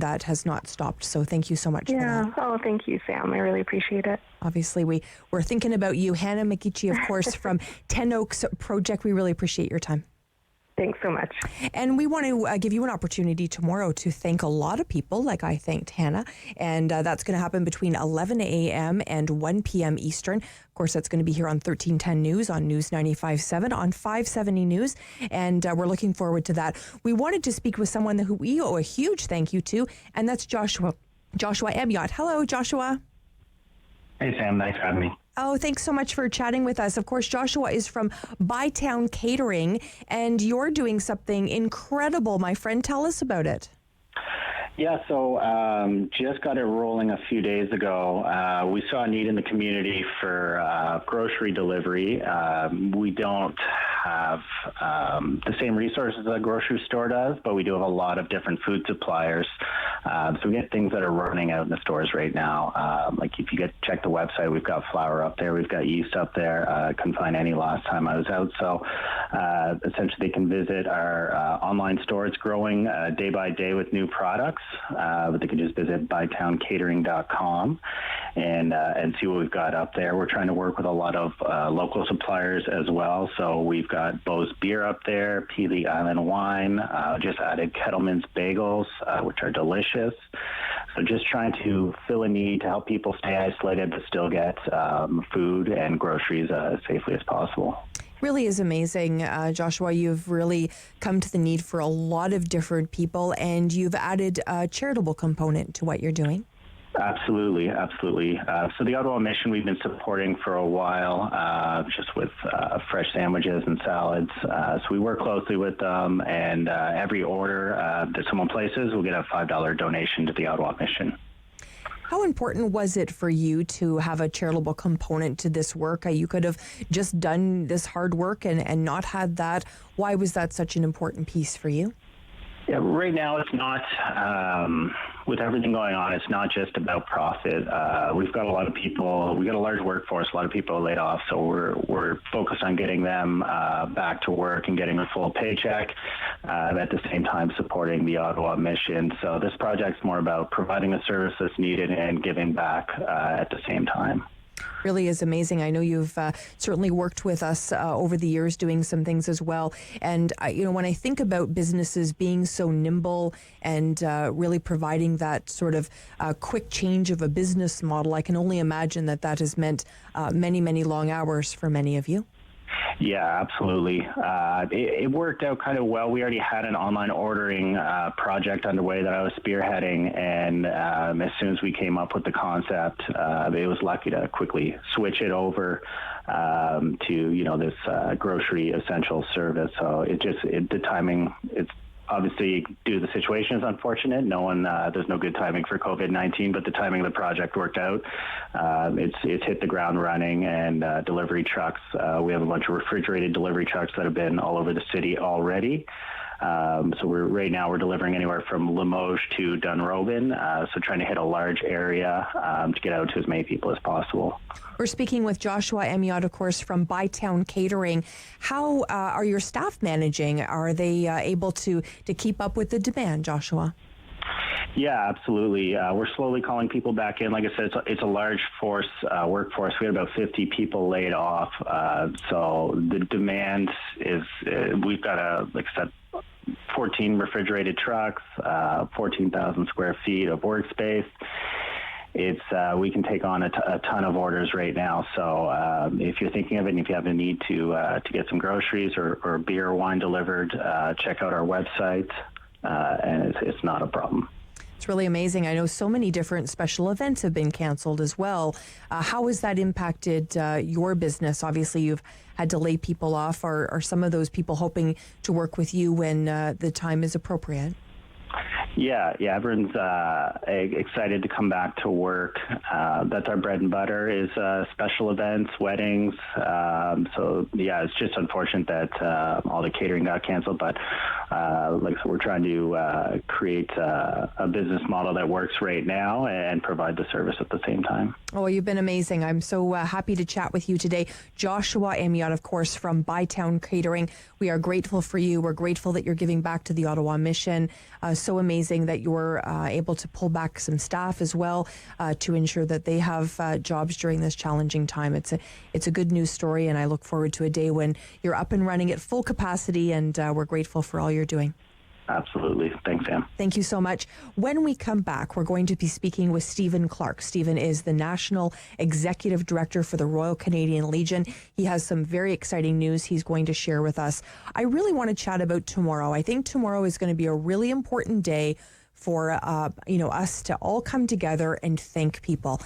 that has not stopped. So thank you so much for that. Oh, thank you, Sam. I really appreciate it. Obviously, we're thinking about you, Hannah McGeechee, of course, from 10 Oaks Project. We really appreciate your time. Thanks so much. And we want to give you an opportunity tomorrow to thank a lot of people, like I thanked Hannah. And that's going to happen between 11 a.m. and 1 p.m. Eastern. Of course, that's going to be here on 1310 News, on News 95.7, on 570 News. And we're looking forward to that. We wanted to speak with someone who we owe a huge thank you to, and that's Joshua Ebiot. Hello, Joshua. Hey, Sam. Thanks for having me. Oh, thanks so much for chatting with us. Of course, Joshua is from Bytown Catering, and you're doing something incredible, my friend. Tell us about it. Yeah, so just got it rolling a few days ago. We saw a need in the community for grocery delivery. We don't have the same resources a grocery store does, but we do have a lot of different food suppliers. So we get things that are running out in the stores right now. Like if you check the website, we've got flour up there, we've got yeast up there. Couldn't find any last time I was out. So essentially they can visit our online store. It's growing day by day with new products. But they can just visit bytowncatering.com and see what we've got up there. We're trying to work with a lot of local suppliers as well. So we've got Bo's Beer up there, Peely Island Wine, just added Kettleman's Bagels, which are delicious. So just trying to fill a need to help people stay isolated but still get food and groceries as safely as possible. Really is amazing, Joshua. You've really come to the need for a lot of different people, and you've added a charitable component to what you're doing. Absolutely. So the Ottawa mission we've been supporting for a while, just with fresh sandwiches and salads. So we work closely with them, and every order that someone places will get a $5 donation to the Ottawa mission. How important was it for you to have a charitable component to this work? You could have just done this hard work and not had that. Why was that such an important piece for you? Yeah, right now it's not, with everything going on, it's not just about profit. We've got a lot of people, we've got a large workforce, a lot of people are laid off, so we're focused on getting them back to work and getting a full paycheck, at the same time supporting the Ottawa mission. So this project's more about providing a service that's needed and giving back at the same time. Really is amazing. I know you've certainly worked with us over the years doing some things as well. And, when I think about businesses being so nimble and really providing that sort of quick change of a business model, I can only imagine that has meant many, many long hours for many of you. Yeah, absolutely. It worked out kind of well. We already had an online ordering project underway that I was spearheading, and as soon as we came up with the concept, it was lucky to quickly switch it over to this grocery essential service. So the timing, it's obviously, due to the situation, is unfortunate. There's no good timing for COVID-19, but the timing of the project worked out. It's hit the ground running, and delivery trucks. We have a bunch of refrigerated delivery trucks that have been all over the city already. So right now we're delivering anywhere from Limoges to Dunrobin, so trying to hit a large area to get out to as many people as possible. We're speaking with Joshua Amiot, of course, from Bytown Catering. How are your staff managing? Are they able to keep up with the demand, Joshua? Yeah, absolutely. We're slowly calling people back in. Like I said, it's a large workforce. We had about 50 people laid off. So the demand is, we've got 14 refrigerated trucks, 14,000 square feet of workspace. We can take on a ton of orders right now. So if you're thinking of it, and if you have a need to get some groceries or beer or wine delivered, check out our website, and it's not a problem. It's really amazing. I know so many different special events have been canceled as well. How has that impacted your business? Obviously, you've had to lay people off. Are some of those people hoping to work with you when the time is appropriate? Yeah, everyone's excited to come back to work. That's our bread and butter, is special events, weddings. So yeah, it's just unfortunate that all the catering got canceled, but we're trying to create a business model that works right now and provide the service at the same time. Oh, you've been amazing. I'm so happy to chat with you today. Joshua Amiot, of course, from Bytown Catering. We are grateful for you. We're grateful that you're giving back to the Ottawa mission. So amazing that you're able to pull back some staff as well to ensure that they have jobs during this challenging time. It's a good news story, and I look forward to a day when you're up and running at full capacity, and we're grateful for all you're doing. Absolutely. Thanks, Sam. Thank you so much. When we come back, we're going to be speaking with Stephen Clarke. Stephen is the National Executive Director for the Royal Canadian Legion. He has some very exciting news he's going to share with us. I really want to chat about tomorrow. I think tomorrow is going to be a really important day for us to all come together and thank people.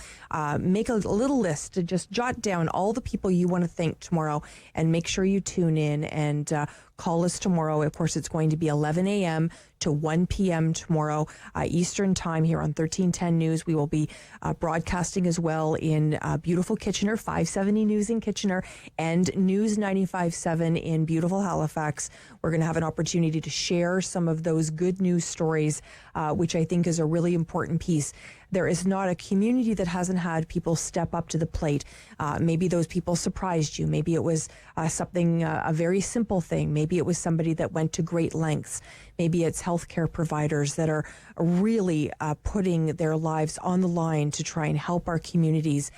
Make a little list to just jot down all the people you want to thank tomorrow, and make sure you tune in and call us tomorrow. Of course, it's going to be 11 a.m. to 1 p.m. tomorrow, Eastern Time here on 1310 News. We will be broadcasting as well in beautiful Kitchener, 570 News in Kitchener, and News 95.7 in beautiful Halifax. We're going to have an opportunity to share some of those good news stories, which I think is a really important piece. There is not a community that hasn't had people step up to the plate. Maybe those people surprised you. Maybe it was something, a very simple thing. Maybe it was somebody that went to great lengths. Maybe it's healthcare providers that are really putting their lives on the line to try and help our communities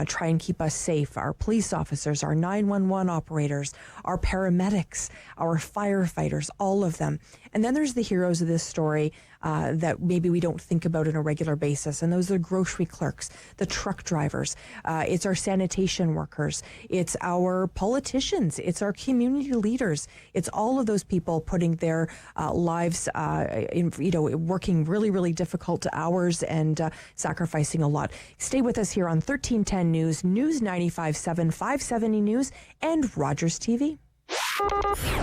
try and keep us safe. Our police officers, our 911 operators, our paramedics, our firefighters, all of them. And then there's the heroes of this story that maybe we don't think about on a regular basis. And those are grocery clerks, the truck drivers. It's our sanitation workers. It's our politicians. It's our community leaders. It's all of those people putting their lives, working really, really difficult hours and sacrificing a lot. Stay with us here on 1310 News, News 95.7, 570 News, and Rogers TV.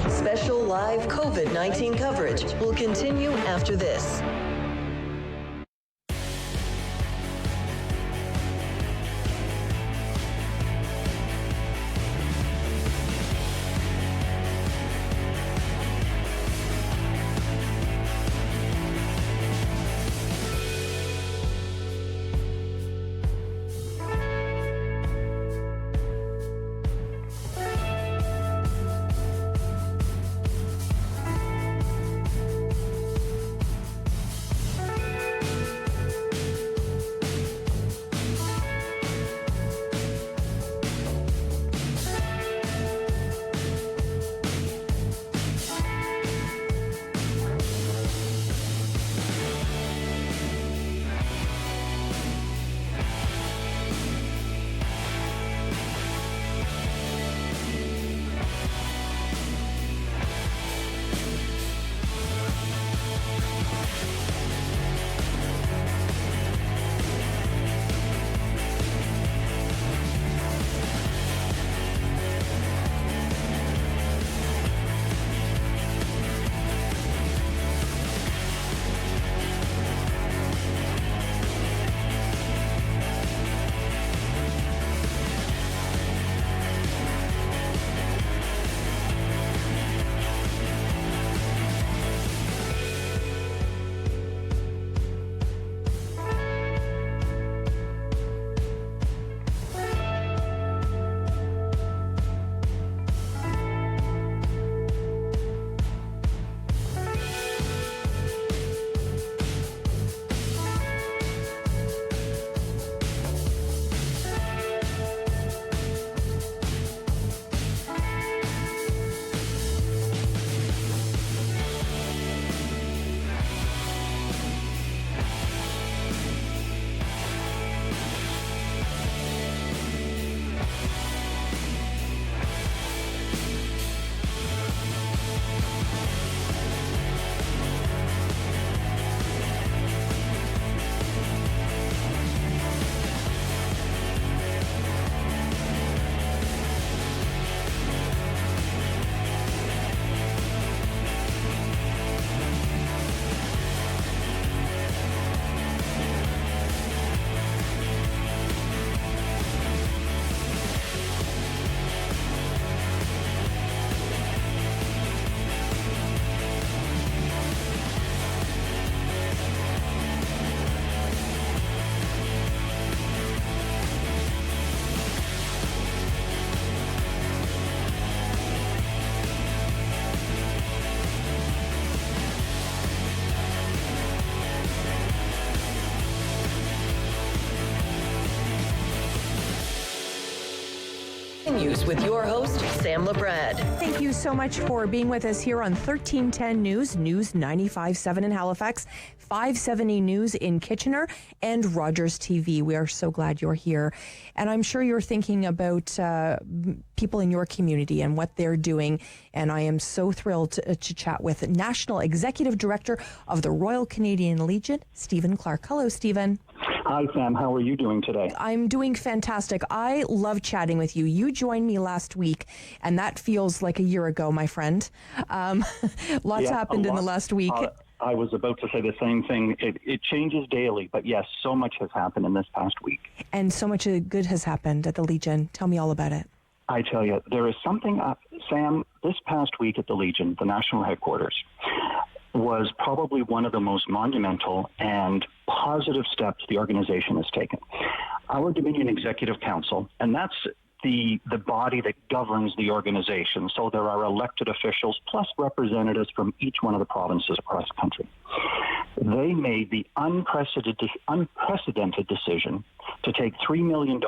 Special live COVID-19 coverage will continue after this. News with your host, Sam Laprade. Thank you so much for being with us here on 1310 News, News 95.7 in Halifax, 570 News in Kitchener, and Rogers TV. We are so glad you're here. And I'm sure you're thinking about people in your community and what they're doing. And I am so thrilled to chat with National Executive Director of the Royal Canadian Legion, Stephen Clarke. Hello, Stephen. Hi, Sam. How are you doing today? I'm doing fantastic. I love chatting with you. You joined me last week, and that feels like a year ago, my friend. Lots happened in the last week. I was about to say the same thing. It changes daily, but yes, so much has happened in this past week. And so much good has happened at the Legion. Tell me all about it. I tell you, there is something, Sam, this past week at the Legion, the national headquarters, was probably one of the most monumental and positive steps the organization has taken. Our Dominion Executive Council, and that's the body that governs the organization. So there are elected officials plus representatives from each one of the provinces across the country. They made the unprecedented decision to take $3 million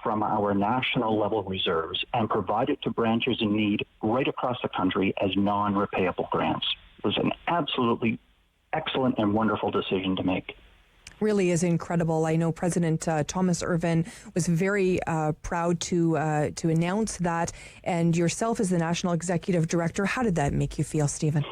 from our national level reserves and provide it to branches in need right across the country as non-repayable grants. It was an absolutely excellent and wonderful decision to make. Really is incredible. I know President Thomas Irvin was very proud to announce that, and yourself as the National Executive Director, how did that make you feel, Stephen?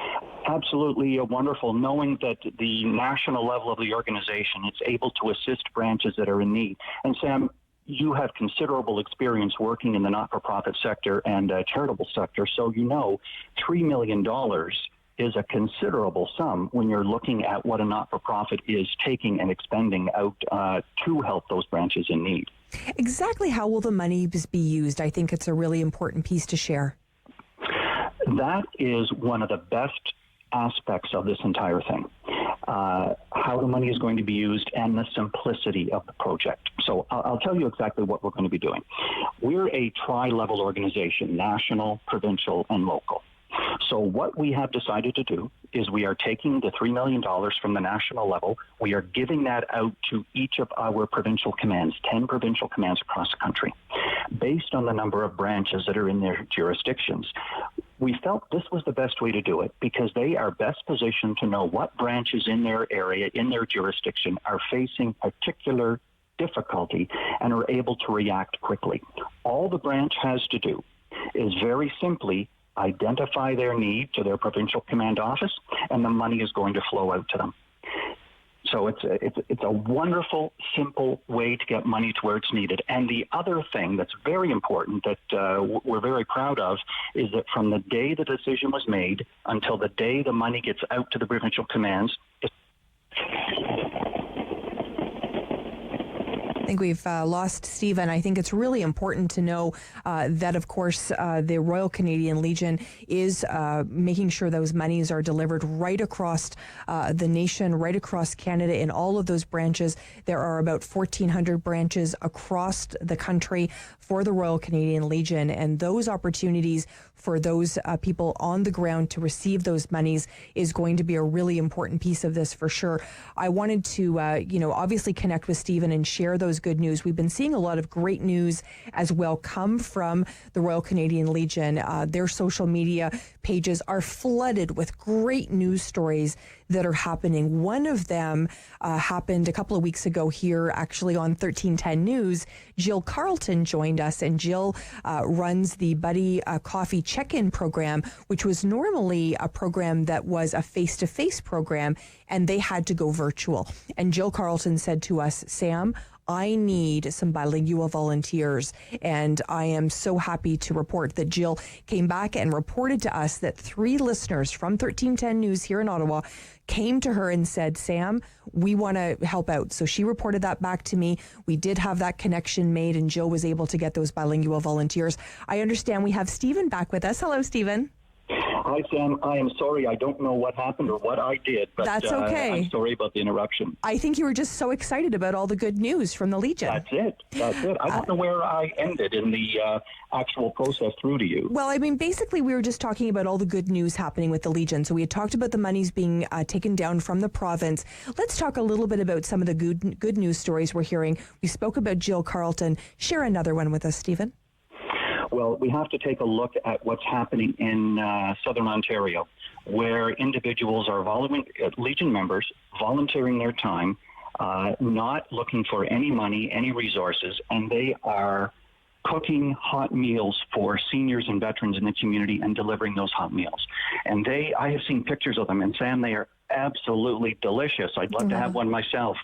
Absolutely wonderful, knowing that the national level of the organization is able to assist branches that are in need. And Sam, you have considerable experience working in the not-for-profit sector and charitable sector, so you know $3 million is a considerable sum when you're looking at what a not-for-profit is taking and expending out to help those branches in need. Exactly how will the money be used? I think it's a really important piece to share. That is one of the best aspects of this entire thing. How the money is going to be used and the simplicity of the project. So I'll tell you exactly what we're going to be doing. We're a tri-level organization, national, provincial, and local. So what we have decided to do is we are taking the $3 million from the national level. We are giving that out to each of our provincial commands, 10 provincial commands across the country, based on the number of branches that are in their jurisdictions. We felt this was the best way to do it because they are best positioned to know what branches in their area, in their jurisdiction, are facing particular difficulty and are able to react quickly. All the branch has to do is very simply identify their need to their provincial command office, and the money is going to flow out to them. So it's a wonderful, simple way to get money to where it's needed. And the other thing that's very important that we're very proud of is that from the day the decision was made until the day the money gets out to the provincial commands, I think we've lost Stephen. I think it's really important to know that, of course, the Royal Canadian Legion is making sure those monies are delivered right across the nation, right across Canada in all of those branches. There are about 1,400 branches across the country for the Royal Canadian Legion, and those opportunities for those people on the ground to receive those monies is going to be a really important piece of this for sure. I wanted to, obviously connect with Stephen and share those good news. We've been seeing a lot of great news as well come from the Royal Canadian Legion. Their social media pages are flooded with great news stories that are happening. One of them happened a couple of weeks ago here, actually on 1310 News. Jill Carlton joined us, and Jill runs the Buddy Coffee Check-In program, which was normally a program that was a face-to-face program, and they had to go virtual. And Jill Carlton said to us, Sam, I need some bilingual volunteers. And I am so happy to report that Jill came back and reported to us that 3 listeners from 1310 News here in Ottawa came to her and said, Sam, we want to help out. So she reported that back to me. We did have that connection made, and Jill was able to get those bilingual volunteers. I understand we have Stephen back with us. Hello, Stephen. Hi, Sam. I am sorry. I don't know what happened or what I did, but that's okay. I'm sorry about the interruption. I think you were just so excited about all the good news from the Legion. That's it. I don't know where I ended in the actual process through to you. Well, I mean, basically, we were just talking about all the good news happening with the Legion. So we had talked about the monies being taken down from the province. Let's talk a little bit about some of the good news stories we're hearing. We spoke about Jill Carlton. Share another one with us, Stephen. Well, we have to take a look at what's happening in Southern Ontario, where individuals are Legion members volunteering their time, not looking for any money, any resources, and they are cooking hot meals for seniors and veterans in the community and delivering those hot meals. And I have seen pictures of them, and Sam, they are absolutely delicious. I'd love to have one myself.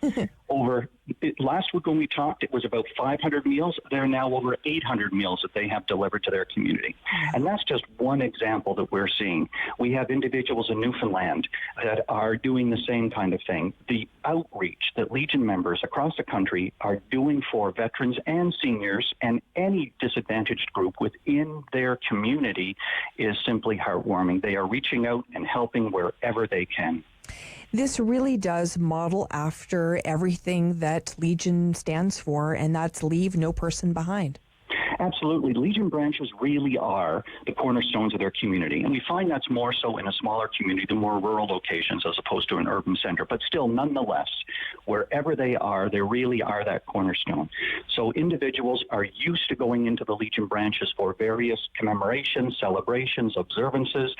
Last week when we talked, it was about 500 meals. There are now over 800 meals that they have delivered to their community. And that's just one example that we're seeing. We have individuals in Newfoundland that are doing the same kind of thing. The outreach that Legion members across the country are doing for veterans and seniors and any disadvantaged group within their community is simply heartwarming. They are reaching out and helping wherever they can. This really does model after everything that Legion stands for, and that's leave no person behind. Absolutely. Legion branches really are the cornerstones of their community. And we find that's more so in a smaller community, the more rural locations as opposed to an urban center. But still, nonetheless, wherever they really are that cornerstone. So individuals are used to going into the Legion branches for various commemorations, celebrations, observances.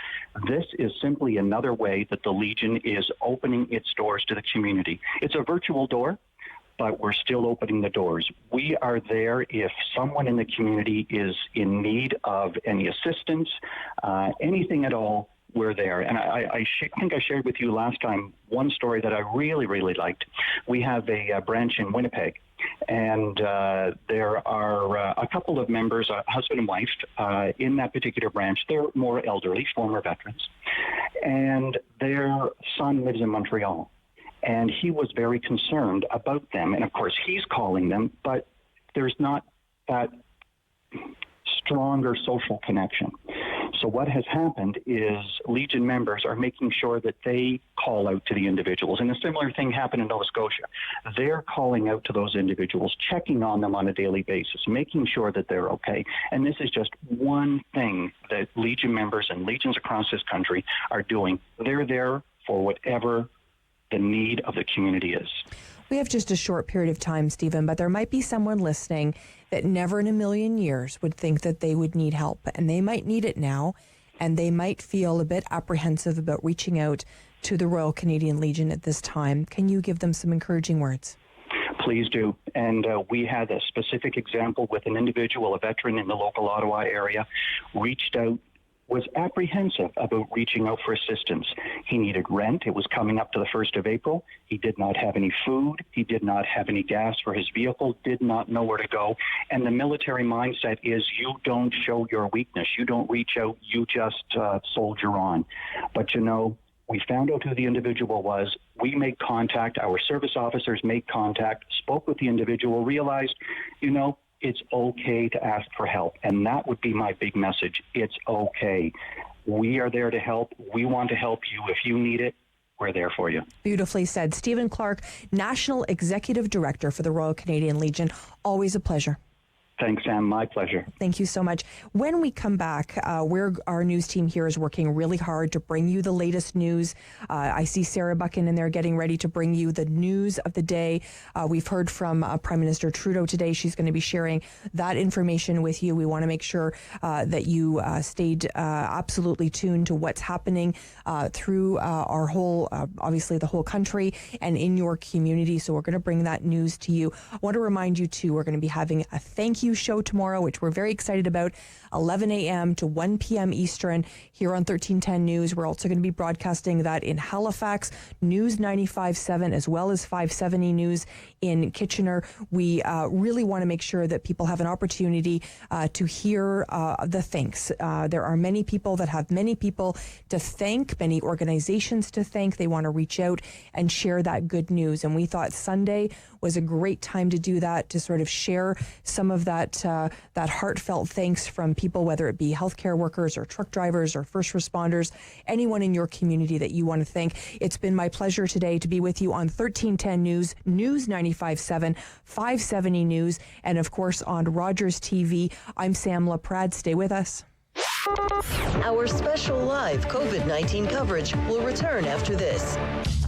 This is simply another way that the Legion is opening its doors to the community. It's a virtual door, but we're still opening the doors. We are there if someone in the community is in need of any assistance, anything at all. We're there. And I think I shared with you last time one story that I really, really liked. We have a branch in Winnipeg, and there are a couple of members, a husband and wife, in that particular branch. They're more elderly, former veterans, and their son lives in Montreal. And he was very concerned about them. And of course, he's calling them, but there's not that stronger social connection. So what has happened is Legion members are making sure that they call out to the individuals. And a similar thing happened in Nova Scotia. They're calling out to those individuals, checking on them on a daily basis, making sure that they're okay. And this is just one thing that Legion members and Legions across this country are doing. They're there for whatever the need of the community is. We have just a short period of time, Stephen, but there might be someone listening that never in a million years would think that they would need help, and they might need it now, and they might feel a bit apprehensive about reaching out to the Royal Canadian Legion at this time. Can you give them some encouraging words? Please do. And we had a specific example with an individual, a veteran in the local Ottawa area, reached out, was apprehensive about reaching out for assistance. He needed rent. It was coming up to the 1st of April. He did not have any food. He did not have any gas for his vehicle, did not know where to go. And the military mindset is you don't show your weakness. You don't reach out. You just soldier on. But, you know, we found out who the individual was. We made contact. Our service officers made contact, spoke with the individual, realized, you know, it's okay to ask for help. And that would be my big message. It's okay. We are there to help. We want to help you. If you need it, we're there for you. Beautifully said. Stephen Clarke, National Executive Director for the Royal Canadian Legion. Always a pleasure. Thanks, Sam. My pleasure. Thank you so much. When we come back, our news team here is working really hard to bring you the latest news. I see Sarah Buchan in there getting ready to bring you the news of the day. We've heard from Prime Minister Trudeau today. She's going to be sharing that information with you. We want to make sure that you stayed absolutely tuned to what's happening through our whole, obviously the whole country and in your community. So we're going to bring that news to you. I want to remind you too, we're going to be having a thank you show tomorrow, which we're very excited about, 11 a.m. to 1 p.m. Eastern here on 1310 News. We're also going to be broadcasting that in Halifax, News 95.7, as well as 570 News in Kitchener. We really want to make sure that people have an opportunity to hear the thanks. There are many people that have many people to thank, many organizations to thank. They want to reach out and share that good news. And we thought Sunday was a great time to do that, to sort of share some of that heartfelt thanks from people, whether it be healthcare workers or truck drivers or first responders, anyone in your community that you want to thank. It's been my pleasure today to be with you on 1310 News, News 95.7, 570 News, and of course on Rogers TV. I'm Sam Laprade. Stay with us. Our special live COVID-19 coverage will return after this.